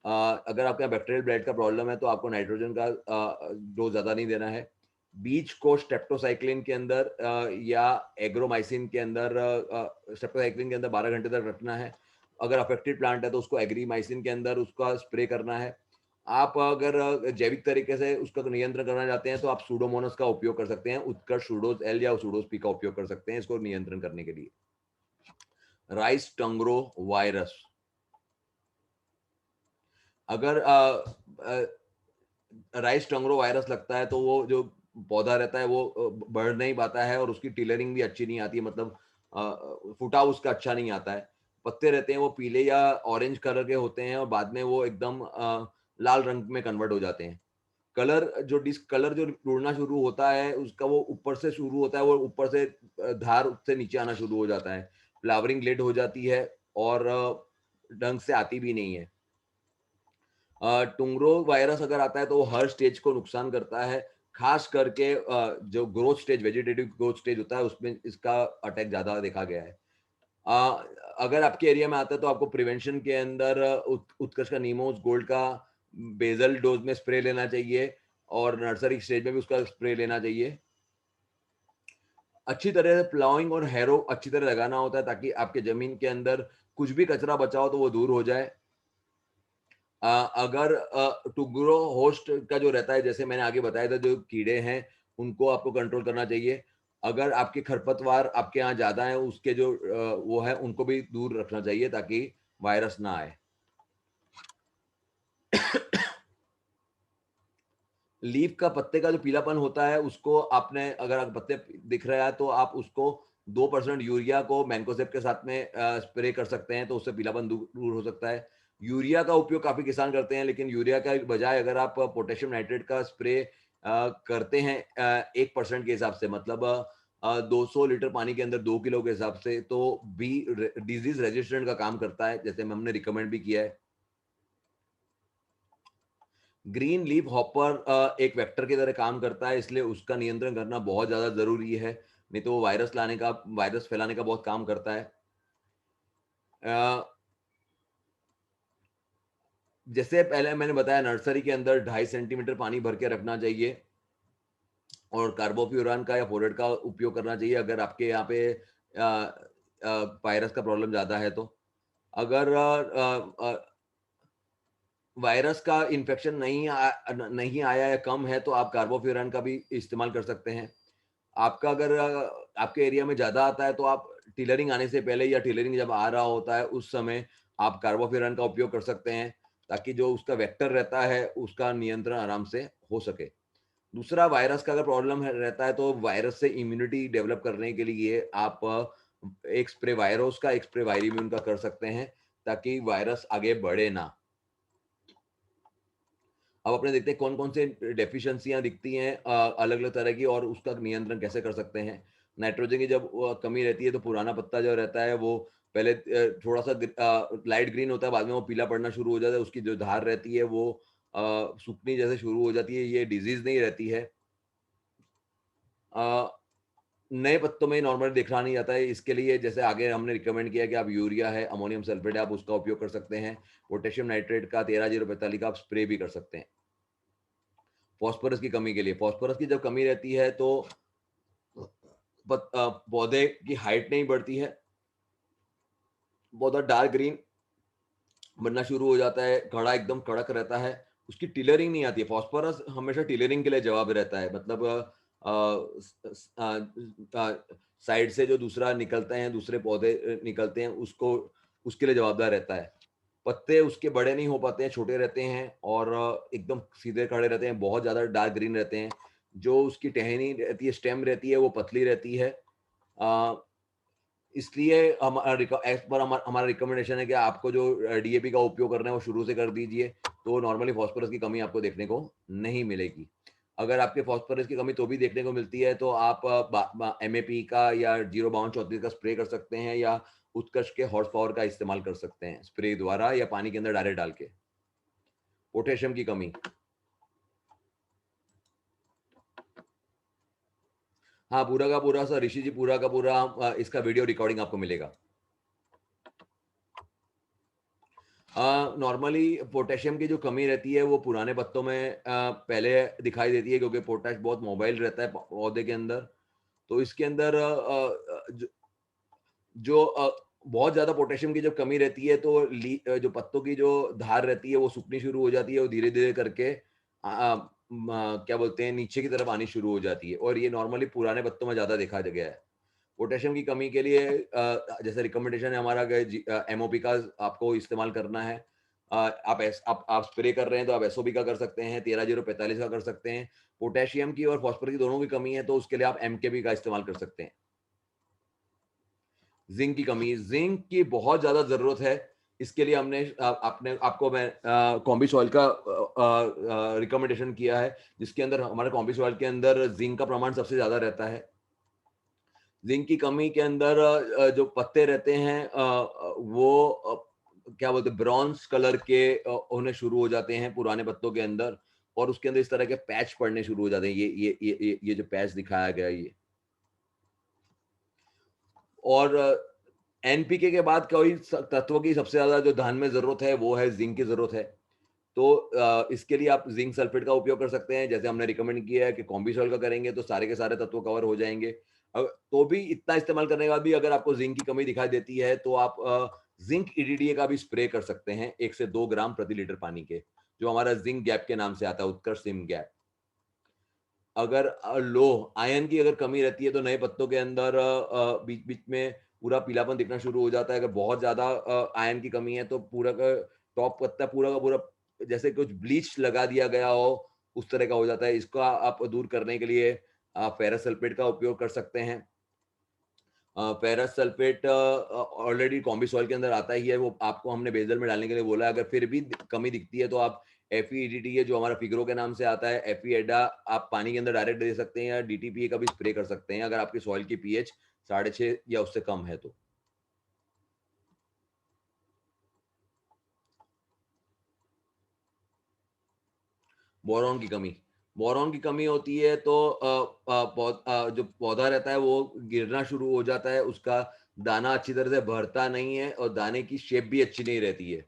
अगर आपके यहाँ बैक्टीरियल ब्लाइट का प्रॉब्लम है तो आपको नाइट्रोजन का डोज़ ज़्यादा नहीं देना है। बीज को स्ट्रेप्टोसाइक्लिन के अंदर या एग्रोमाइसिन के अंदर स्ट्रेप्टोसाइक्लिन के अंदर 12 घंटे तक रखना है। अगर अफेक्टेड प्लांट है तो उसको एग्रीमाइसिन के अंदर उसका स्प्रे करना है। आप अगर जैविक तरीके से उसका नियंत्रण करना चाहते हैं तो आप सूडोमोनास का उपयोग कर सकते हैं। उत्कर्ष सूडोज एल या सूडोज पी का उपयोग कर सकते हैं इसको नियंत्रण करने के लिए। राइस टंगरो वायरस, अगर राइस टंगरो वायरस लगता है तो वो जो पौधा रहता है वो बढ़ नहीं पाता है और उसकी टिलरिंग भी अच्छी नहीं आती है, मतलब फुटाव उसका अच्छा नहीं आता है। पत्ते रहते हैं वो पीले या ऑरेंज कलर के होते हैं और बाद में वो एकदम लाल रंग में कन्वर्ट हो जाते हैं। कलर जो उड़ना शुरू होता है उसका वो ऊपर से शुरू होता है, वो ऊपर से धार से नीचे आना शुरू हो जाता है। फ्लावरिंग लेट हो जाती है और ढंग से आती भी नहीं है। टुंगरो वायरस अगर आता है तो वो हर स्टेज को नुकसान करता है, खास करके जो growth stage vegetative growth stage होता है उसमें इसका अटैक ज़्यादा देखा गया है। अ, अगर आपके एरिया में आता है तो आपको प्रिवेंशन के अंदर उत्कर्ष का नीमोस गोल्ड का बेसल डोज में स्प्रे लेना चाहिए और नर्सरी स्टेज में भी उसका स्प्रे लेना चाहिए। अच्छी तरह से प्लाउइंग और हैरो अच्छी तरह लगाना होता है ताकि आपके ज़मीन के अंदर कुछ भी कचरा बचा हो तो वो दूर हो जाए। अगर टुगरो होस्ट का जो रहता है जैसे मैंने आगे बताया था जो कीड़े हैं उनको आपको कंट्रोल करना चाहिए। अगर आपके खरपतवार आपके यहाँ ज़्यादा हैं उसके जो वो है उनको भी दूर रखना चाहिए ताकि वायरस ना आए। लीफ का पत्ते का जो पीलापन होता है उसको आपने अगर आप पत्ते दिख रहा है तो आप उसको 2% यूरिया को मैंकोसेप के साथ में स्प्रे कर सकते हैं तो उससे पीलापन दूर हो सकता है। यूरिया का उपयोग काफ़ी किसान करते हैं लेकिन यूरिया के बजाय अगर आप पोटेशियम नाइट्रेट का स्प्रे करते हैं 1% के हिसाब से, मतलब 200 लीटर पानी के अंदर 2 किलो के हिसाब से, तो बी डिजीज रेजिस्टेंट का काम करता है, जैसे हमने रिकमेंड भी किया है। ग्रीन लीफ हॉपर एक वेक्टर की तरह काम करता है, इसलिए उसका नियंत्रण करना बहुत ज़्यादा ज़रूरी है, नहीं तो वो वायरस फैलाने का बहुत काम करता है। अ, जैसे पहले मैंने बताया, नर्सरी के अंदर 2.5 सेंटीमीटर पानी भर के रखना चाहिए और कार्बोफ्यूरान का या फोरेट का उपयोग करना चाहिए अगर आपके यहाँ पे वायरस का प्रॉब्लम ज़्यादा है तो। अगर वायरस का इन्फेक्शन नहीं आया या कम है, तो आप कार्बोफ्यूरान का भी इस्तेमाल कर सकते हैं। आपका अगर आपके एरिया में ज़्यादा आता है, तो आप टिलरिंग आने से पहले या टिलरिंग जब आ रहा होता है, उस समय आप कार्बोफ्यूरान का उपयोग कर सकते हैं, ताकि जो उसका वेक्टर रहता है, उसका नियंत्रण आराम से हो सके। दूसरा, वायरस का अगर प्रॉब्लम रहता है, तो वायरस से इम्यूनिटी डेवलप करने के लिए आप एक स्प्रे वायरोस का, एक स्प्रे वायरिम्यून का कर सकते हैं, ताकि वायरस आगे बढ़े ना। अब अपने देखते हैं कौन-कौन से डेफिशिएंसियाँ दिखती हैं अलग-अलग तरह की, और उसका नियंत्रण कैसे कर सकते हैं। नाइट्रोजन की जब कमी रहती है, तो पुराना पत्ता जो रहता है वो पहले थोड़ा-सा लाइट ग्रीन होता है, बाद में वो पीला पड़ना शुरू हो जाता है, उसकी जो धार रहती है वो सूखनी जैसे शुरू हो जाती है, ये डिज़ीज़ नहीं रहती है। अ, नए पत्तों में नॉर्मली देखा नहीं जाता है, इसके लिए जैसे आगे हमने रिकमेंड किया कि आप यूरिया है, अमोनियम सल्फेट है, आप उसका उपयोग कर सकते हैं। पोटेशियम नाइट्रेट का 13-045 का आप स्प्रे भी कर सकते हैं। फास्फोरस की कमी के लिए, फास्फोरस की जब कमी रहती है, तो पौधे की हाइट नहीं बढ़ती है, पौधा डार्क ग्रीन बनना शुरू हो जाता है, घड़ा एकदम कड़क रहता है, उसकी टिलरिंग नहीं आती है। फास्फोरस हमेशा टिलरिंग के लिए जवाब रहता है, मतलब साइड से जो दूसरा निकलते हैं, दूसरे पौधे निकलते हैं, उसको उसके लिए जवाबदार रहता है। पत्ते उसके बड़े नहीं हो पाते हैं, छोटे रहते हैं और एकदम सीधे खड़े रहते हैं, बहुत ज़्यादा डार्क ग्रीन रहते हैं। जो उसकी टहनी रहती है, स्टेम रहती है, वो पतली रहती है। अ, इसलिए एज़ पर हमारा रिकमेंडेशन है कि आपको जो डीएपी का उपयोग करना है, वो शुरू से कर दीजिए, तो नॉर्मली फास्फोरस की कमी आपको देखने को नहीं मिलेगी। अगर आपके फास्फोरस की कमी तो भी देखने को मिलती है, तो आप एमएपी का या 05234 का स्प्रे कर सकते हैं, या उत्कर्ष के हॉर्स पावर का इस्तेमाल कर सकते हैं, स्प्रे द्वारा या पानी के अंदर डायरेक्ट डाल के। पोटेशियम की कमी, हाँ, पूरा का पूरा सर ऋषि जी, पूरा का पूरा इसका वीडियो रिकॉर्डिंग आपको मिलेगा। नॉर्मली पोटेशियम की जो कमी रहती है, वो पुराने पत्तों में पहले दिखाई देती है, क्योंकि पोटेश बहुत मोबाइल रहता है पौधे के अंदर। तो इसके अंदर जो बहुत ज़्यादा पोटेशियम की जब कमी रहती है, तो जो पत्तों की जो धार रहती है, वो सूखनी शुरू हो जाती है और धीरे-धीरे करके क्या बोलते हैं, नीचे की तरफ आनी शुरू हो जाती है, और ये नॉर्मली पुराने पत्तों में ज़्यादा देखा गया है। पोटेशियम की कमी के लिए जैसे रिकमेंडेशन है हमारा, एमओपी का आपको इस्तेमाल करना है। आप स्प्रे कर रहे हैं, तो आप एसओबी का कर सकते हैं, 13-045 का कर सकते हैं। पोटेशियम की और फास्फोरस की दोनों की कमी है, तो उसके लिए आप एमकेबी का इस्तेमाल कर सकते हैं। ज़िंक की कमी, ज़िंक की बहुत ज़्यादा ज़रूरत है। इसके लिए हमने आपको मैं कॉम्बी सॉइल का रिकमेंडेशन किया है, जिसके अंदर हमारे कॉम्बी सॉइल के अंदर ज़िंक का प्रमाण सबसे ज़्यादा रहता है। ज़िंक की कमी के अंदर जो पत्ते रहते हैं वो क्या बोलते हैं, ब्रॉन्ज़ कलर के होने शुरू हो जाते हैं पुराने पत्तों के अंदर, और उसके अंदर इस तरह के पैच पड़ने शुरू हो जाते हैं। ये जो पैच दिखाया गया है ये। और एनपीके के बाद कोई तत्व की सबसे ज़्यादा जो धान में ज़रूरत है, वो है ज़िंक की ज़रूरत है। तो इसके लिए आप ज़िंक सल्फेट का उपयोग कर सकते हैं, जैसे हमने रिकमेंड किया है कि कॉम्बी सॉइल का करेंगे तो सारे के सारे तत्व कवर हो जाएँगे। तो भी इतना इस्तेमाल करने के बाद भी अगर आपको ज़िंक की कमी दिखाई देती है, तो आप ज़िंक ईडीडीए का भी स्प्रे कर सकते हैं, 1 से 2 ग्राम प्रति लीटर पानी के, जो हमारा ज़िंक गैप के नाम से आता है, उत्कर्ष ज़िंक गैप। अगर लो आयरन की अगर कमी रहती है, तो नए पत्तों के अंदर बीच-बीच में पूरा पीलापन दिखना शुरू हो जाता है। अगर बहुत ज़्यादा आयरन की कमी है, तो पूरा का टॉप पत्ता पूरा का पूरा जैसे कुछ ब्लीच लगा दिया गया हो, उस तरह का हो जाता है। इसका आप दूर करने के लिए आप फेरस सल्फेट का उपयोग कर सकते हैं। Ferrous sulphate already combi soil के अंदर आता ही है, वो आपको हमने बेसल में डालने के लिए बोला है। अगर फिर भी कमी दिखती है, तो आप FEEDT है जो हमारा फिगरो के नाम से आता है। FEEDA आप पानी के अंदर डायरेक्ट दे सकते हैं या DTPA का भी स्प्रे कर सकते हैं अगर आपकी सॉइल की पीएच 6.5 या उससे कम है तो। बोरॉन की कमी, बोरॉन की कमी होती है तो जो पौधा रहता है वो गिरना शुरू हो जाता है, उसका दाना अच्छी तरह से भरता नहीं है और दाने की शेप भी अच्छी नहीं रहती है।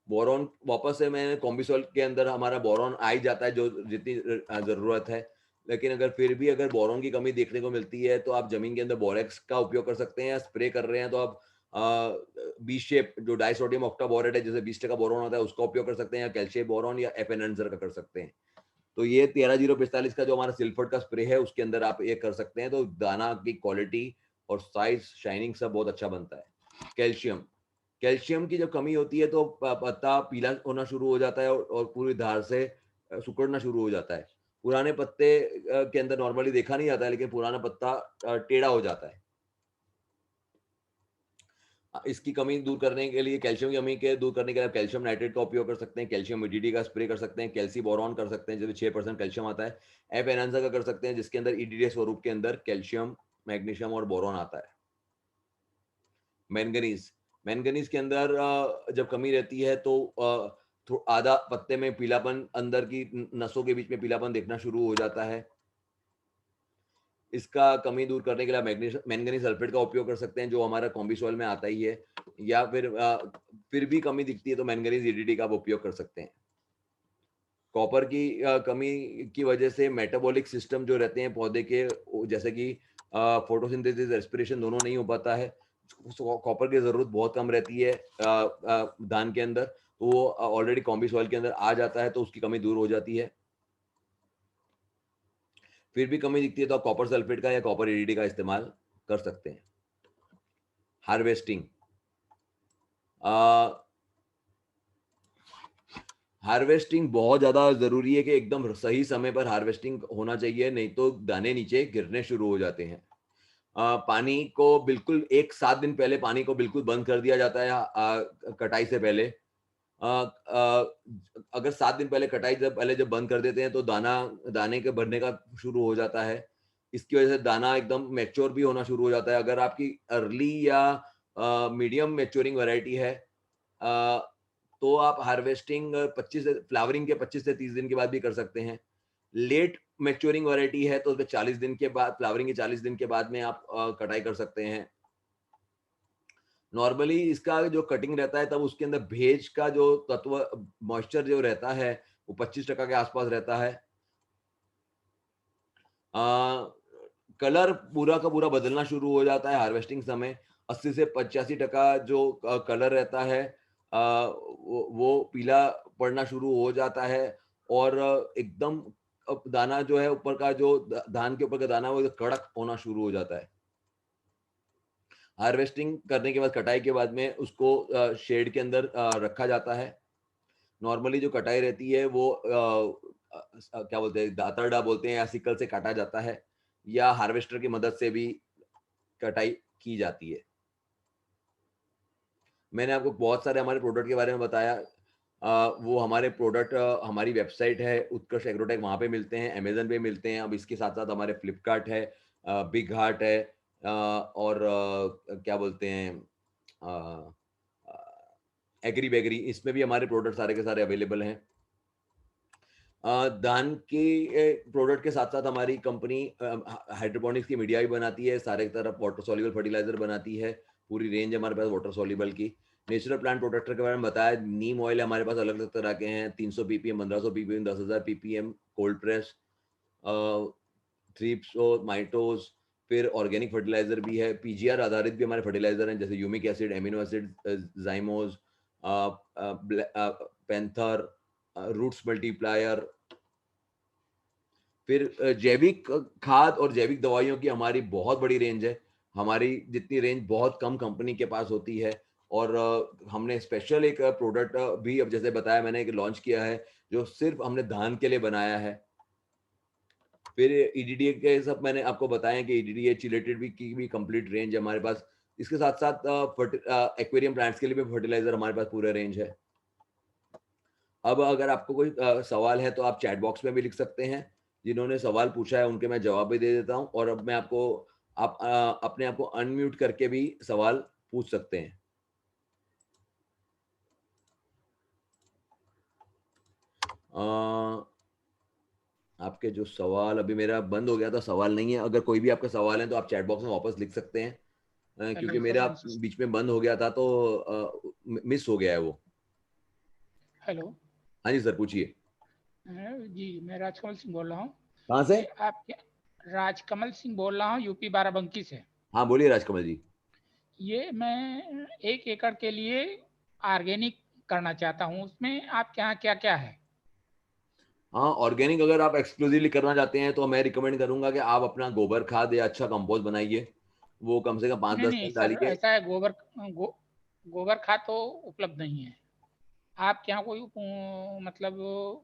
बोरॉन वापस से मैंने कॉम्बिसॉल के अंदर हमारा बोरॉन आ ही जाता है जो जितनी ज़रूरत है, लेकिन अगर फिर भी अगर बोरॉन की कमी देखने को मिलती है तो आप ज़मीन के अंदर बोरेक्स का उपयोग कर सकते हैं या स्प्रे कर रहे हैं तो आप बी शेप जो डाइसोडियम ऑक्टाबोरेट है जैसे 20% बोरॉन होता है उसका उपयोग कर सकते हैं या कैल्शियम बोरॉन या एफ एनहांसर का कर सकते हैं। तो ये 13045 का जो हमारा सिल्फर्ट का स्प्रे है उसके अंदर आप ये कर सकते हैं तो दाना की क्वालिटी और साइज शाइनिंग सब बहुत अच्छा बनता है। कैल्शियम, कैल्शियम की जब कमी होती है तो पत्ता पीला होना शुरू हो जाता है और पूरी धार से सिकुड़ना शुरू हो जाता है। पुराने पत्ते के अंदर नॉर्मली देखा नहीं जाता है लेकिन पुराना पत्ता टेढ़ा हो जाता है। इसकी कमी दूर करने के लिए कैल्शियम की कमी के दूर करने के लिए आप कैल्शियम नाइट्रेट का उपयोग कर सकते हैं, कैल्शियम ईडीडी का स्प्रे कर सकते हैं, कैल्सी बोरॉन कर सकते हैं जिसमें 6% कैल्शियम आता है, एफ एनहांसर का कर सकते हैं जिसके अंदर ईडीडी स्वरूप के अंदर कैल्शियम, मैग्नीशियम और बोरॉन आता है। मैंगनीज, मैंगनीज के अंदर जब कमी रहती है तो आधा पत्ते में पीलापन अंदर की नसों के बीच में पीलापन देखना शुरू हो जाता है। इसका कमी दूर करने के लिए मैंगनीज सल्फेट का उपयोग कर सकते हैं जो हमारा कॉम्बी सॉइल में आता ही है, या फिर भी कमी दिखती है तो मैंगनीज ईडीडी का आप उपयोग कर सकते हैं। कॉपर की कमी की वजह से मेटाबॉलिक सिस्टम जो रहते हैं पौधे के जैसे कि फोटोसिंथेसिस रेस्पिरेशन दोनों नहीं हो पाता है, कॉपर की ज़रूरत बहुत कम रहती है धान के अंदर, तो वो ऑलरेडी कॉम्बी सॉइल के अंदर आ जाता है तो उसकी कमी दूर हो जाती है। फिर भी कमी दिखती है तो आप कॉपर सल्फेट का या कॉपर एडीडी का इस्तेमाल कर सकते हैं। हार्वेस्टिंग, हार्वेस्टिंग बहुत ज़्यादा ज़रूरी है कि एकदम सही समय पर हार्वेस्टिंग होना चाहिए, नहीं तो दाने नीचे गिरने शुरू हो जाते हैं। पानी को बिल्कुल 1-7 दिन पहले पानी को बिल्कुल बंद कर दिया जाता है कटाई से पहले। अगर 7 दिन पहले कटाई से पहले जब बंद कर देते हैं तो दाने के बढ़ने का शुरू हो जाता है। इसकी वजह से दाना एकदम मैच्योर भी होना शुरू हो जाता है। अगर आपकी अर्ली या मीडियम मैच्योरिंग वैरायटी है तो आप हार्वेस्टिंग 25 से फ्लावरिंग के 25 से 30 दिन के बाद भी कर सकते हैं। लेट मैच्योरिंग वैरायटी है तो उसमें 40 दिन के बाद फ्लावरिंग के 40 दिन के बाद में आप कटाई कर सकते हैं। नॉर्मली इसका जो कटिंग रहता है तब उसके अंदर भेज का जो तत्व मॉइस्चर जो रहता है वो 25% के आसपास रहता है। कलर पूरा का पूरा बदलना शुरू हो जाता है हार्वेस्टिंग समय। 80 से 85% जो कलर रहता है वो पीला पड़ना शुरू हो जाता है और एकदम दाना जो है ऊपर का जो धान के ऊपर का दाना वो कड़क होना शुरू हो जाता है। हार्वेस्टिंग करने के बाद कटाई के बाद में उसको शेड के अंदर रखा जाता है। नॉर्मली जो कटाई रहती है वो क्या बोलते हैं दातरडा बोलते हैं या सिकल से काटा जाता है या हार्वेस्टर की मदद से भी कटाई की जाती है। मैंने आपको बहुत सारे हमारे प्रोडक्ट के बारे में बताया। वो हमारे प्रोडक्ट हमारी वेबसाइट है उत्कर्ष एग्रोटेक, वहाँ पे मिलते हैं, अमेज़न पे मिलते हैं। अब इसके साथ-साथ हमारे फ्लिपकार्ट है, बिग हार्ट है और क्या बोलते हैं अ एग्री बेगरी, इसमें भी हमारे प्रोडक्ट सारे के सारे अवेलेबल हैं। धान के प्रोडक्ट के साथ-साथ हमारी कंपनी हाइड्रोपोनिक्स की मीडिया भी बनाती है, सारे तरफ वाटर सॉल्युबल फर्टिलाइज़र बनाती है, पूरी रेंज है हमारे पास वाटर सॉल्युबल की। नेचुरल प्लांट प्रोटेक्टर के बारे में बताया, नीम ऑयल हमारे पास अलग-अलग तरह के हैं, 300 PPM, 1500 PPM, 10,000 PPM, cold press, uh, thrips और माइटोज़, फिर ऑर्गेनिक फर्टिलाइज़र भी है, पीजीआर आधारित भी हमारे फर्टिलाइज़र हैं, जैसे ह्यूमिक एसिड, एमिनो एसिड, ज़ाइमोज़, पैंथर, रूट्स मल्टीप्लायर, फिर जैविक खाद और जैविक दवाइयों की हमारी बहुत बड़ी रेंज है। हमारी जितनी रेंज बहुत कम कंपनी के पास होती है और हमने स्पेशल एक प्रोडक्ट भी अब जैसे बताया मैंने एक लॉन्च किया है, जो सिर्फ़ हमने धान के लिए बनाया है। फिर ईडीडीए के सब मैंने आपको बताया कि ईडीडीए चिलेटेड भी की भी कंप्लीट रेंज है हमारे पास। इसके साथ-साथ एक्वेरियम प्लांट्स के लिए भी फर्टिलाइज़र हमारे पास पूरा रेंज है। अब अगर आपको कोई सवाल है तो आप चैट बॉक्स में भी लिख सकते हैं। जिन्होंने सवाल पूछा है उनके मैं जवाब भी दे देता हूँ, और अब मैं आपको आप अपने आप को अनम्यूट करके भी सवाल पूछ सकते हैं। आपके जो सवाल, अभी मेरा बंद हो गया था, सवाल नहीं है। अगर कोई भी आपका सवाल है तो आप चैट बॉक्स में वापस लिख सकते हैं, क्योंकि हेलो मेरा सर। बीच में बंद हो गया था तो मिस हो गया है वो। हेलो। हाँ जी सर, पूछिए। जी, मैं राजकमल सिंह बोल रहा हूँ। कहाँ से? ये आप राजकमल सिंह बोल रहा हूँ, यूपी बाराबंकी से। हाँ बोलिए राजकमल जी। ये मैं 1 एकड़ के लिए ऑर्गेनिक करना चाहता हूँ, उसमें आपके यहाँ क्या-क्या है? हाँ, ऑर्गेनिक अगर आप एक्सक्लूसिवली करना चाहते हैं तो मैं रिकमेंड करूंगा कि आप अपना गोबर खाद या अच्छा कंपोस्ट बनाइए। वो कम से कम पाँच नहीं, दस नहीं दिन सर, डालिए। ऐसा है, गोबर खाद तो उपलब्ध नहीं है। आपके यहाँ कोई मतलब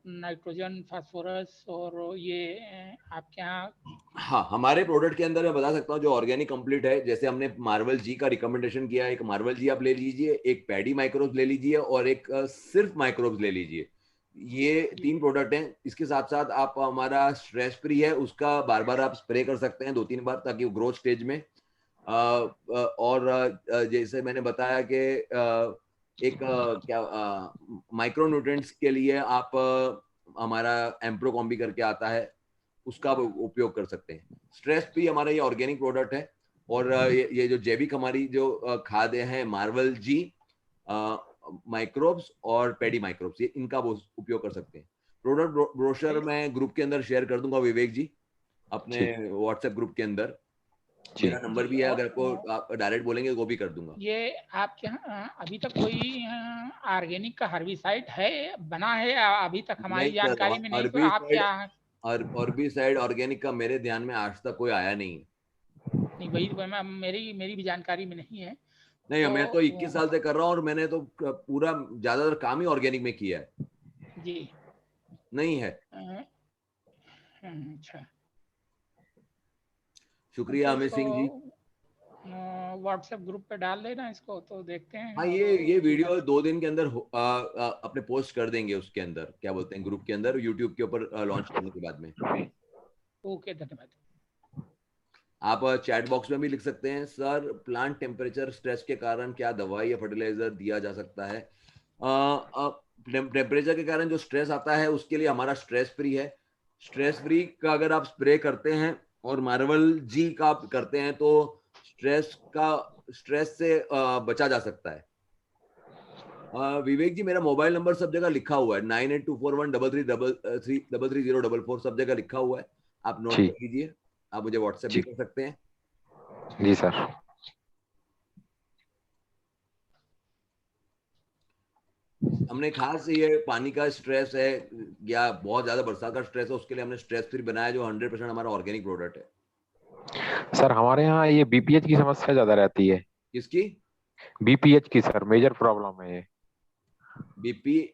नाइट्रोजन, फास्फोरस और ये आपके यहाँ? हाँ, हमारे प्रोडक्ट के अंदर मैं बता सकता हूँ जो ऑर्गेनिक कंप्लीट है, जैसे हमने मार्वल जी का रिकमेंडेशन किया है। एक मार्वल जी आप ले लीजिए, एक पैडी माइक्रोब्स ले लीजिए, और एक सिर्फ माइक्रोब्स ले लीजिए। ये जी, 3 प्रोडक्ट हैं। इसके साथ साथ आप हमारा स्ट्रेस फ्री है, उसका बार बार आप स्प्रे कर सकते हैं 2-3 बार, ताकि वो ग्रोथ स्टेज में और जैसे मैंने बताया कि एक क्या माइक्रो न्यूट्रिएंट्स के लिए आप हमारा एम्प्रोकॉम्बी करके आता है, उसका आप उपयोग कर सकते हैं। स्ट्रेस भी हमारा ये ऑर्गेनिक प्रोडक्ट है। और ये जो जैविक हमारी जो खाद्य है, मार्वल जी, माइक्रोब्स और पेडी माइक्रोब्स, ये इनका वो उपयोग कर सकते हैं। प्रोडक्ट ब्रोशर ये मैं ग्रुप के अंदर शेयर कर दूंगा विवेक जी, अपने जी व्हाट्सएप ग्रुप के अंदर। जी मेरा नंबर जी, भी है, अगर और आपको आप डायरेक्ट बोलेंगे वो भी कर दूंगा। ये आपके यहाँ अभी तक कोई ऑर्गेनिक का हर्बिसाइड है, बना है? अभी तक हमारी नहीं सर, जानकारी में नहीं, तो अरबी आप साइड, क्या? अरबी साइड ऑर्गेनिक का मेरे ध्यान में आज तक कोई आया नहीं है। नहीं, वही मेरी मेरी भी जानकारी में नहीं है। नहीं, तो मैं तो 21 साल से कर रहा हूँ, और मैंने तो पूरा ज्यादातर काम ही ऑर्गेनिक में किया है। जी। नहीं है। अच्छा। शुक्रिया तो अमित इसको सिंह जी। व्हाट्सएप ग्रुप पे डाल देना इसको, तो देखते हैं हाँ, और ये जिधर। वीडियो 2 दिन के अंदर अपने पोस्ट कर देंगे, उसके अंदर क्या बोलते हैं, ग्रुप के अंदर, यूट्यूब के ऊपर लॉन्च करने के बाद में। ओके, धन्यवाद। आप चैट बॉक्स में भी लिख सकते हैं, सर प्लांट टेम्परेचर स्ट्रेस के कारण क्या दवाई या फर्टिलाइजर दिया जा सकता है? टेम्परेचर के कारण जो स्ट्रेस आता है उसके लिए हमारा स्ट्रेस फ्री है। स्ट्रेस फ्री का अगर आप स्प्रे करते हैं और मार्वल जी का आप करते हैं तो स्ट्रेस से बचा जा सकता है। विवेक जी, मेरा मोबाइल नंबर सब जगह लिखा हुआ है, 982413333044, सब जगह लिखा हुआ है। आप नोट जी कर लीजिए। आप मुझे व्हाट्सएप भी जी कर सकते हैं। जी सर। हमने खास ये पानी का स्ट्रेस है या बहुत ज्यादा बरसात का स्ट्रेस है, उसके लिए हमने स्ट्रेस फ्री बनाया, जो 100% हमारा ऑर्गेनिक प्रोडक्ट है। सर हमारे यहाँ ये बीपीएच की समस्या ज्यादा रहती है। किसकी? बीपीएच की सर, मेजर प्रॉब्लम है ये। बीपी?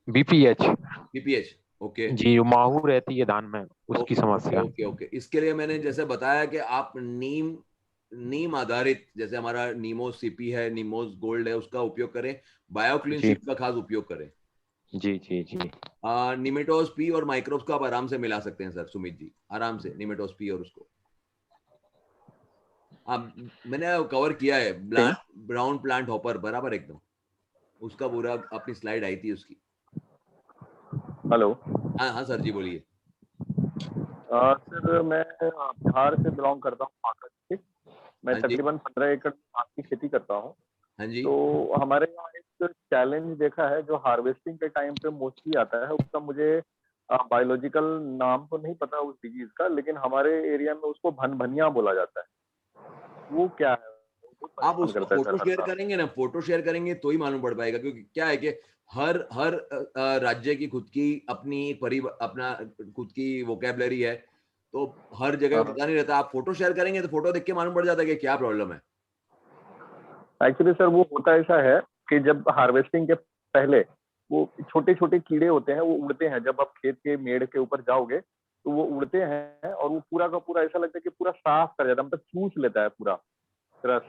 बीपीएच। बीपीएच? ओके। जी, जो माहू रहती है धान में, उसकी ओके समस्या। ओके ओके, इसके लिए मैंने जैसे बताया कि आप नीम, नीम आधारित, जैसे हमारा नीमोस सीपी है, नीमोस गोल्ड है, उसका उपयोग करें। बायोक्लीन जी सीप का खास उपयोग करें। जी जी जी निमेटोज पी और माइक्रोब्स को आप आराम से मिला सकते हैं सर, सुमित जी, आराम से निमेटोज पी और उसको आप, मैंने कवर किया है ब्राउन प्लांट हॉपर बराबर एकदम, उसका पूरा अपनी स्लाइड आई थी उसकी। हेलो। हाँ हाँ सर जी, बोलिए। सर मैं बिहार से बिलोंग करता हूँ, बांका से। मैं हाँ जी। तकरीबन 15 एकड़ धान की खेती करता हूँ। हाँ जी। तो हमारे यहाँ एक चैलेंज देखा है जो हार्वेस्टिंग के टाइम पे मोस्टली आता है, उसका मुझे बायोलॉजिकल नाम तो नहीं पता उस डिजीज का, लेकिन हमारे एरिया में उसको भनभनिया बोला जाता है। वो क्या है? वो बहुत आप परेशान उसका करता है फोटो सर हर शेयर साल। करेंगे ना, फोटो शेयर करेंगे तो ही मालूम पड़ पाएगा, क्योंकि क्या है कि हर हर राज्य की खुद की अपनी अपना खुद की वोकेबलरी है, तो हर जगह हाँ, पता नहीं रहता। आप फोटो शेयर करेंगे तो फोटो देख के मालूम पड़ जाता है कि क्या प्रॉब्लम है। एक्चुअली सर वो होता ऐसा है कि जब हार्वेस्टिंग के पहले वो छोटे छोटे कीड़े होते हैं, वो उड़ते हैं। जब आप खेत के मेड़ के ऊपर जाओगे तो वो उड़ते हैं और वो पूरा का पूरा ऐसा लगता है कि पूरा साफ कर जाता है, मतलब चूस लेता है पूरा रस।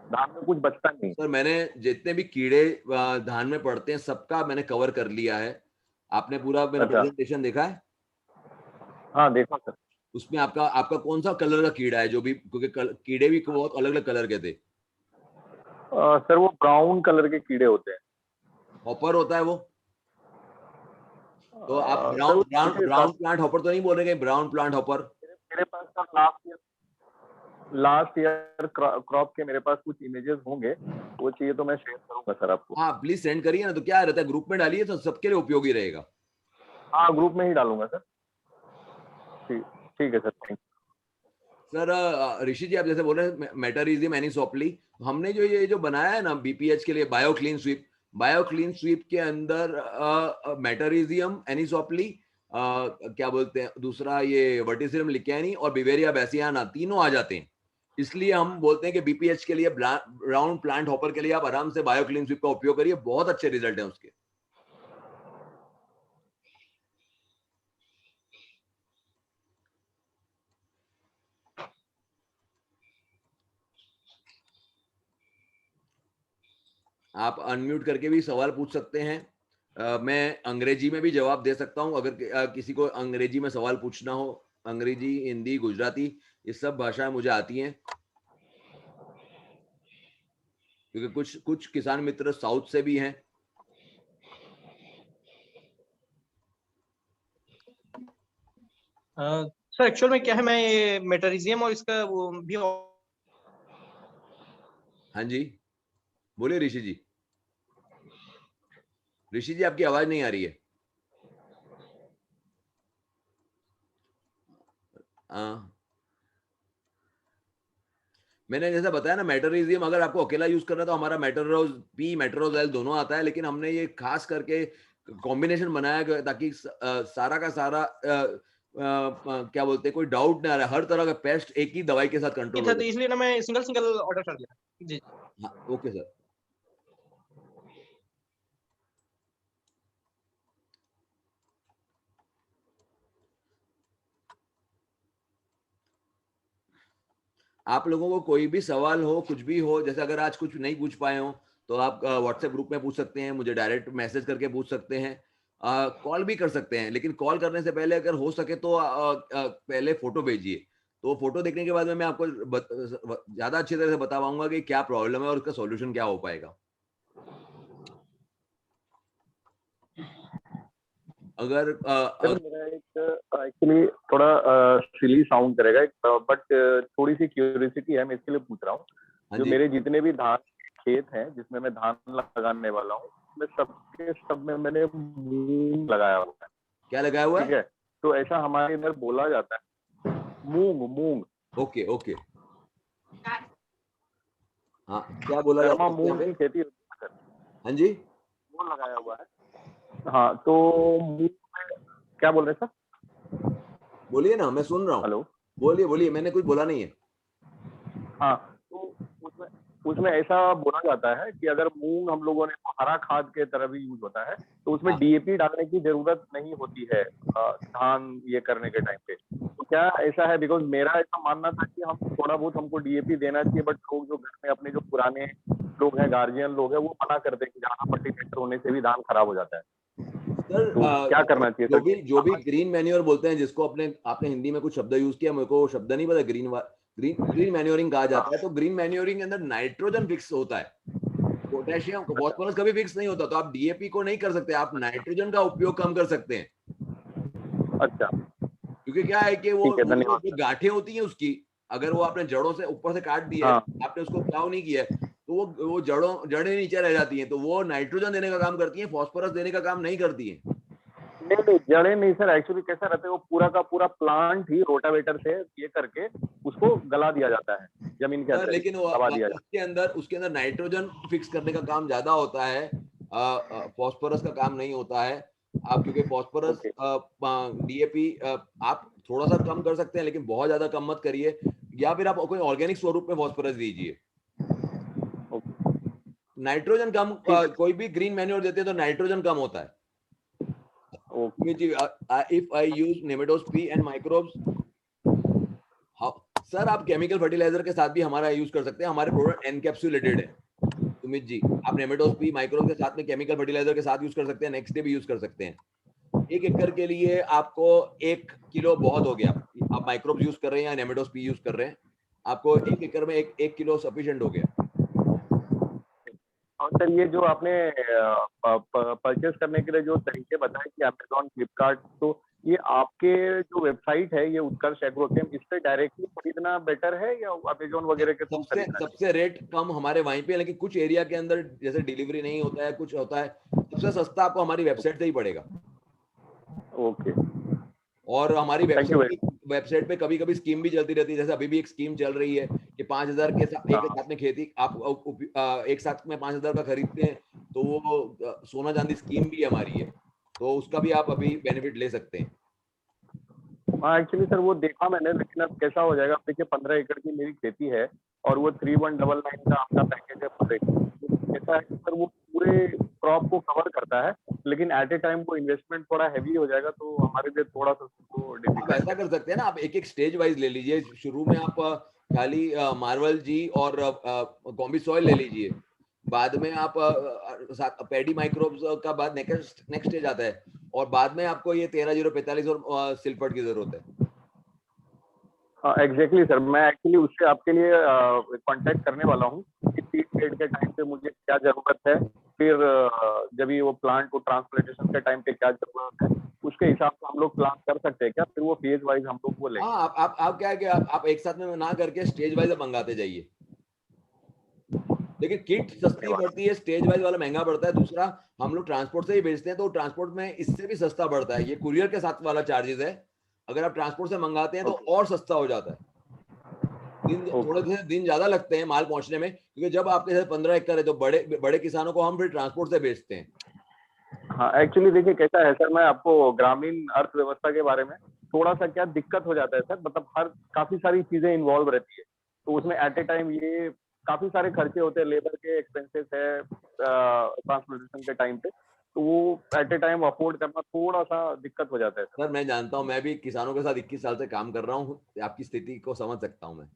धान में कुछ बचता नहीं। सर मैंने जितने भी कीड़े धान में पड़ते हैं सबका मैंने कवर कर लिया है। आपने पूरा मेरा अच्छा। प्रेजेंटेशन देखा है? हाँ देखा सर। उसमें आपका आपका कौन सा कलर का कीड़ा है, जो भी, क्योंकि कीड़े भी बहुत अलग अलग कलर के थे। सर वो ब्राउन कलर के कीड़े होते हैं। हॉपर होता है वो? तो आप सर ब्राउन वो ब्राउन छोटे ब्राउन प्लांट हॉपर तो नहीं बोल रहे? Brown plant hopper? मेरे पास सर लास्ट ईयर क्रॉप के मेरे पास कुछ इमेजेस होंगे, वो चाहिए तो मैं शेयर करूंगा सर आपको। हाँ प्लीज सेंड करिए ना, तो क्या रहता है, ग्रुप में डालिए तो सबके लिए उपयोगी रहेगा। हाँ ग्रुप में ही डालूंगा सर। ठीक ठीक है सर, थैंक सर ऋषि जी, आप जैसे बोल रहे हैं मेटारिज्म एनिसोप्ली, हमने जो ये जो बनाया है ना बीपीएच के लिए बायो क्लीन स्वीप के अंदर मेटारिज्म एनिसोप्ली, क्या बोलते हैं दूसरा, ये वर्टिसिरम लिकेनी और बिवेरिया बैसियाना तीनों आ जाते हैं। इसलिए हम बोलते हैं कि बीपीएच के लिए ब्राउन प्लांट हॉपर के लिए आप आराम से बायो क्लीन स्वीप का उपयोग करिए, बहुत अच्छे रिजल्ट है उसके। आप अनम्यूट करके भी सवाल पूछ सकते हैं। मैं अंग्रेजी में भी जवाब दे सकता हूं, अगर किसी को अंग्रेजी में सवाल पूछना हो। अंग्रेजी, हिंदी, गुजराती, ये सब भाषाएं मुझे आती हैं, क्योंकि कुछ कुछ किसान मित्र साउथ से भी हैं। सर एक्चुअल में क्या है, मैं ये मेटारिजियम और इसका वो भी। हाँ जी, बोलिए ऋषि जी। ऋषि जी, आपकी आवाज नहीं आ रही है। मैंने जैसा बताया ना, मेटरिज्म अगर आपको अकेला यूज करना है तो हमारा मेटरोज पी, मेटरोज एल दोनों आता है, लेकिन हमने ये खास करके कॉम्बिनेशन बनाया ताकि सारा का सारा क्या बोलते हैं, कोई डाउट ना रहे, हर तरह का पेस्ट एक ही दवाई के साथ कंट्रोल हो तो जाए। इसलिए ना मैं सिंगल सिंगल ऑर्डर कर दिया जी। हाँ ओके सर। आप लोगों को कोई भी सवाल हो, कुछ भी हो, जैसे अगर आज कुछ नहीं पूछ पाए हो तो आप व्हाट्सएप ग्रुप में पूछ सकते हैं, मुझे डायरेक्ट मैसेज करके पूछ सकते हैं, कॉल भी कर सकते हैं। लेकिन कॉल करने से पहले अगर हो सके तो पहले फोटो भेजिए, तो फोटो देखने के बाद में मैं आपको ज्यादा अच्छी तरह से बता पाऊंगा कि क्या प्रॉब्लम है और उसका सॉल्यूशन क्या हो पाएगा। अगर मेरा एक एक्चुअली थोड़ा सिली साउंड करेगा, बट थोड़ी सी क्यूरियोसिटी है, मैं इसके लिए पूछ रहा हूँ। जो मेरे जितने भी धान खेत हैं जिसमें मैं धान लगाने वाला हूँ, मैं सबके सब में मैंने मूंग लगाया हुआ है। क्या लगाया हुआ है? ठीक है, तो ऐसा हमारे इधर बोला जाता है, मूंग। ओके ओके, हाँ क्या बोला जाता है? मूंग की खेती होती है। हाँ जी, वो लगाया हुआ है। हाँ तो मूंग क्या बोल रहे हैं सर? बोलिए ना, मैं सुन रहा हूँ। हेलो, बोलिए बोलिए, मैंने कुछ बोला नहीं है। हाँ तो उसमें ऐसा बोला जाता है कि अगर मूंग हम लोगों ने हरा खाद के तरह भी यूज होता है, तो उसमें डीएपी डालने की जरूरत नहीं होती है धान ये करने के टाइम पे। तो क्या ऐसा है? बिकॉज मेरा ऐसा मानना था कि हम थोड़ा बहुत हमको डीएपी देना चाहिए, बट लोग जो घर में अपने जो पुराने लोग हैं, गार्जियन लोग हैं, वो मना करते हैं कि ज्यादा फर्टिलाइजर होने से भी धान खराब हो जाता है। सर तो क्या करना चाहिए सर? जो भी ग्रीन मैन्योर बोलते हैं, जिसको आपने हिंदी में कुछ शब्द यूज किया, मेरे को शब्द नहीं पता, ग्रीन मैन्योरिंग कहा जाता है। तो ग्रीन मैन्योरिंग के अंदर नाइट्रोजन फिक्स होता है, पोटेशियम फॉस्फोरस कभी फिक्स नहीं होता। तो आप डीएपी को नहीं कर सकते, आप नाइट्रोजन का उपयोग कम कर सकते हैं। अच्छा, क्योंकि क्या है कि वो जो गांठें होती हैं उसकी, अगर वो आपने जड़ों से ऊपर से काट दिया है, आपने उसको प्लाव नहीं किया है, तो वो जड़ें नीचे रह जाती हैं, तो वो नाइट्रोजन देने का काम करती हैं, फॉस्फोरस देने का काम नहीं करती हैं। नहीं, जड़ें नहीं सर, एक्चुअली कैसा रहता है, वो पूरा का पूरा प्लांट ही रोटावेटर से ये करके उसको गला दिया जाता है जमीन के अंदर, लेकिन उसके अंदर नाइट्रोजन फिक्स करने का काम ज्यादा होता है, फॉस्फोरस का काम नहीं होता है। आप क्योंकि फॉस्फोरस डीएपी आप थोड़ा सा कम कर सकते हैं, लेकिन बहुत ज्यादा कम मत करिए, या फिर आप कोई ऑर्गेनिक स्वरूप में फॉस्फोरस दीजिए। नाइट्रोजन कम, कोई भी ग्रीन मैन्योर देते हैं तो नाइट्रोजन कम होता है। If I use Nematode P and microbes, sir आप केमिकल फर्टिलाइजर के साथ भी हमारा यूज कर सकते हैं, हमारे प्रोडक्ट एनकैप्सुलेटेड है। सुमित जी, आप नेमेटोज पी माइक्रोब के साथ में केमिकल फर्टिलाइजर के साथ यूज कर सकते हैं, नेक्स्ट डे भी यूज कर सकते हैं। 1 एकड़ के लिए आपको 1 किलो बहुत हो गया। आप माइक्रोब यूज कर रहे हैं या नेमेटोज पी यूज कर रहे हैं, आपको 1 एकड़ में 1 किलो सफिशिएंट हो गया। और सर ये जो आपने परचेस करने के लिए जो तरीके बताए कि अमेजोन, फ्लिपकार्ट, तो ये आपके जो वेबसाइट है ये उत्कर्ष एग्रोकेम, इस पे डायरेक्टली खरीदना बेटर है या अमेजोन वगैरह के थ्रू खरीदना? सबसे रेट कम हमारे वहीं पे है, लेकिन कुछ एरिया के अंदर जैसे डिलीवरी नहीं होता है, कुछ होता है, सबसे सस्ता आपको हमारी वेबसाइट से ही पड़ेगा। ओके, और हमारी थैंक यू। वेबसाइट पे कभी कभी स्कीम भी चलती रहती है, जैसे अभी भी एक स्कीम चल रही है कि 5,000 के साथ एक साथ में खेती आप एक साथ में 5,000 का खरीदते हैं तो वो सोना चांदी स्कीम भी हमारी है, तो उसका भी आप अभी बेनिफिट ले सकते हैं। हाँ एक्चुअली सर वो देखा मैंने, लेकिन अब कैसा हो जाएगा, देखिए 15 एकड़ की मेरी खेती है और वो 3199 का आपका पैकेज है पर एकड़। ऐसा है कि सर वो पूरे क्रॉप को कवर करता है, लेकिन एट ए टाइम वो इन्वेस्टमेंट थोड़ा हैवी हो जाएगा, तो हमारे लिए थोड़ा सा वो आप डिफिकल्ट ऐसा कर सकते हैं ना, आप एक एक स्टेज वाइज ले लीजिए। शुरू में आप खाली मार्वल जी और कॉम्बी सॉइल ले लीजिए, बाद में आप पैडी माइक्रोब्स का बाद नेक्स्ट स्टेज आता है, और बाद में आपको ये 13-0-45 और सिल्फर्ट की जरूरत है। एग्जैक्टली सर, मैं एक्चुअली उससे आपके लिए कांटेक्ट करने वाला हूँ कि सीड पेड के टाइम पे मुझे क्या जरूरत है, फिर जब ये वो प्लांट को ट्रांसप्लांटेशन के टाइम पे क्या जरूरत है, उसके हिसाब से हम लोग प्लान कर सकते हैं क्या? फिर वो फेज वाइज हम लोग वो लेंगे। हाँ, आप क्या है कि आप एक साथ में ना करके स्टेज वाइज मंगाते जाइए। लेकिन किट सस्ती पड़ती है, स्टेज वाइज वाला महंगा पड़ता है। दूसरा, हम लोग ट्रांसपोर्ट से ही बेचते हैं, तो ट्रांसपोर्ट में इससे भी सस्ता पड़ता है। ये कुरियर के साथ वाला चार्जेस है, अगर आप ट्रांसपोर्ट से मंगाते हैं तो और सस्ता हो जाता है। थोड़े से दिन ज्यादा लगते हैं माल पहुंचने में, क्योंकि जब आपके साथ 15 एकड़ है तो बड़े बड़े किसानों को हम फिर ट्रांसपोर्ट से बेचते हैं। हाँ एक्चुअली देखिए कैसा है सर, मैं आपको ग्रामीण अर्थव्यवस्था के बारे में थोड़ा सा क्या दिक्कत हो जाता है सर, मतलब हर काफी सारी चीजें इन्वॉल्व रहती है, तो उसमें एट ए टाइम ये काफी सारे खर्चे होते हैं, लेबर के एक्सपेंसेस है ट्रांसपोर्टेशन के टाइम पे, तो वो एट ए टाइम अफोर्ड करना थोड़ा सा दिक्कत हो जाता है सर मैं जानता हूं, मैं भी किसानों के साथ 21 साल से काम कर रहा हूं, आपकी स्थिति को समझ सकता हूं मैं।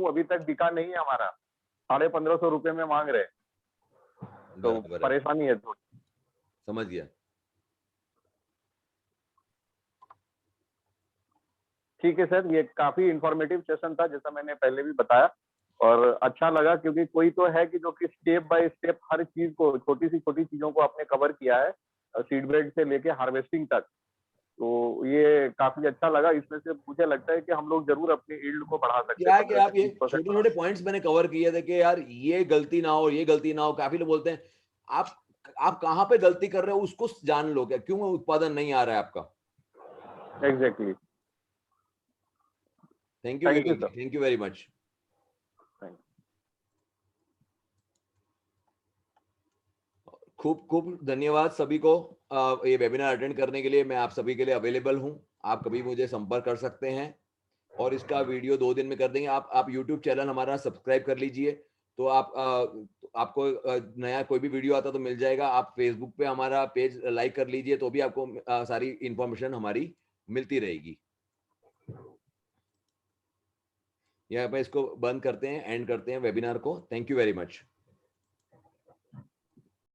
अभी तक बिका नहीं है हमारा, 1550 रुपए में मांग रहे, तो परेशानी है थोड़ी। समझ गया। ठीक है सर, ये काफी इंफॉर्मेटिव सेशन था जैसा मैंने पहले भी बताया, और अच्छा लगा क्योंकि कोई तो है कि जो कि स्टेप बाय स्टेप हर चीज को, छोटी सी छोटी चीजों को आपने कवर किया है, सीड बेड से लेके हार्वेस्टिंग तक, तो ये काफी अच्छा लगा। इसमें से मुझे लगता है कि हम लोग जरूर अपनी यील्ड को बढ़ा सकते क्या हैं। है कि आप ये छोटे छोटे पॉइंट्स मैंने कवर किए थे कि यार ये गलती ना हो, ये गलती ना हो। काफी लोग बोलते हैं आप कहाँ पे गलती कर रहे हो उसको जान लो, क्या क्यों उत्पादन नहीं आ रहा है आपका। Exactly. Thank you very much. खूब खूब धन्यवाद सभी को ये वेबिनार अटेंड करने के लिए। मैं आप सभी के लिए अवेलेबल हूं, आप कभी मुझे संपर्क कर सकते हैं, और इसका वीडियो 2 दिन में कर देंगे। आप YouTube चैनल हमारा सब्सक्राइब कर लीजिए, तो आपको नया कोई भी वीडियो आता तो मिल जाएगा। आप फेसबुक पे हमारा पेज लाइक कर लीजिए, तो भी आपको सारी इंफॉर्मेशन हमारी मिलती रहेगी। यहाँ पे इसको बंद करते हैं, एंड करते हैं वेबिनार को। Thank you very much.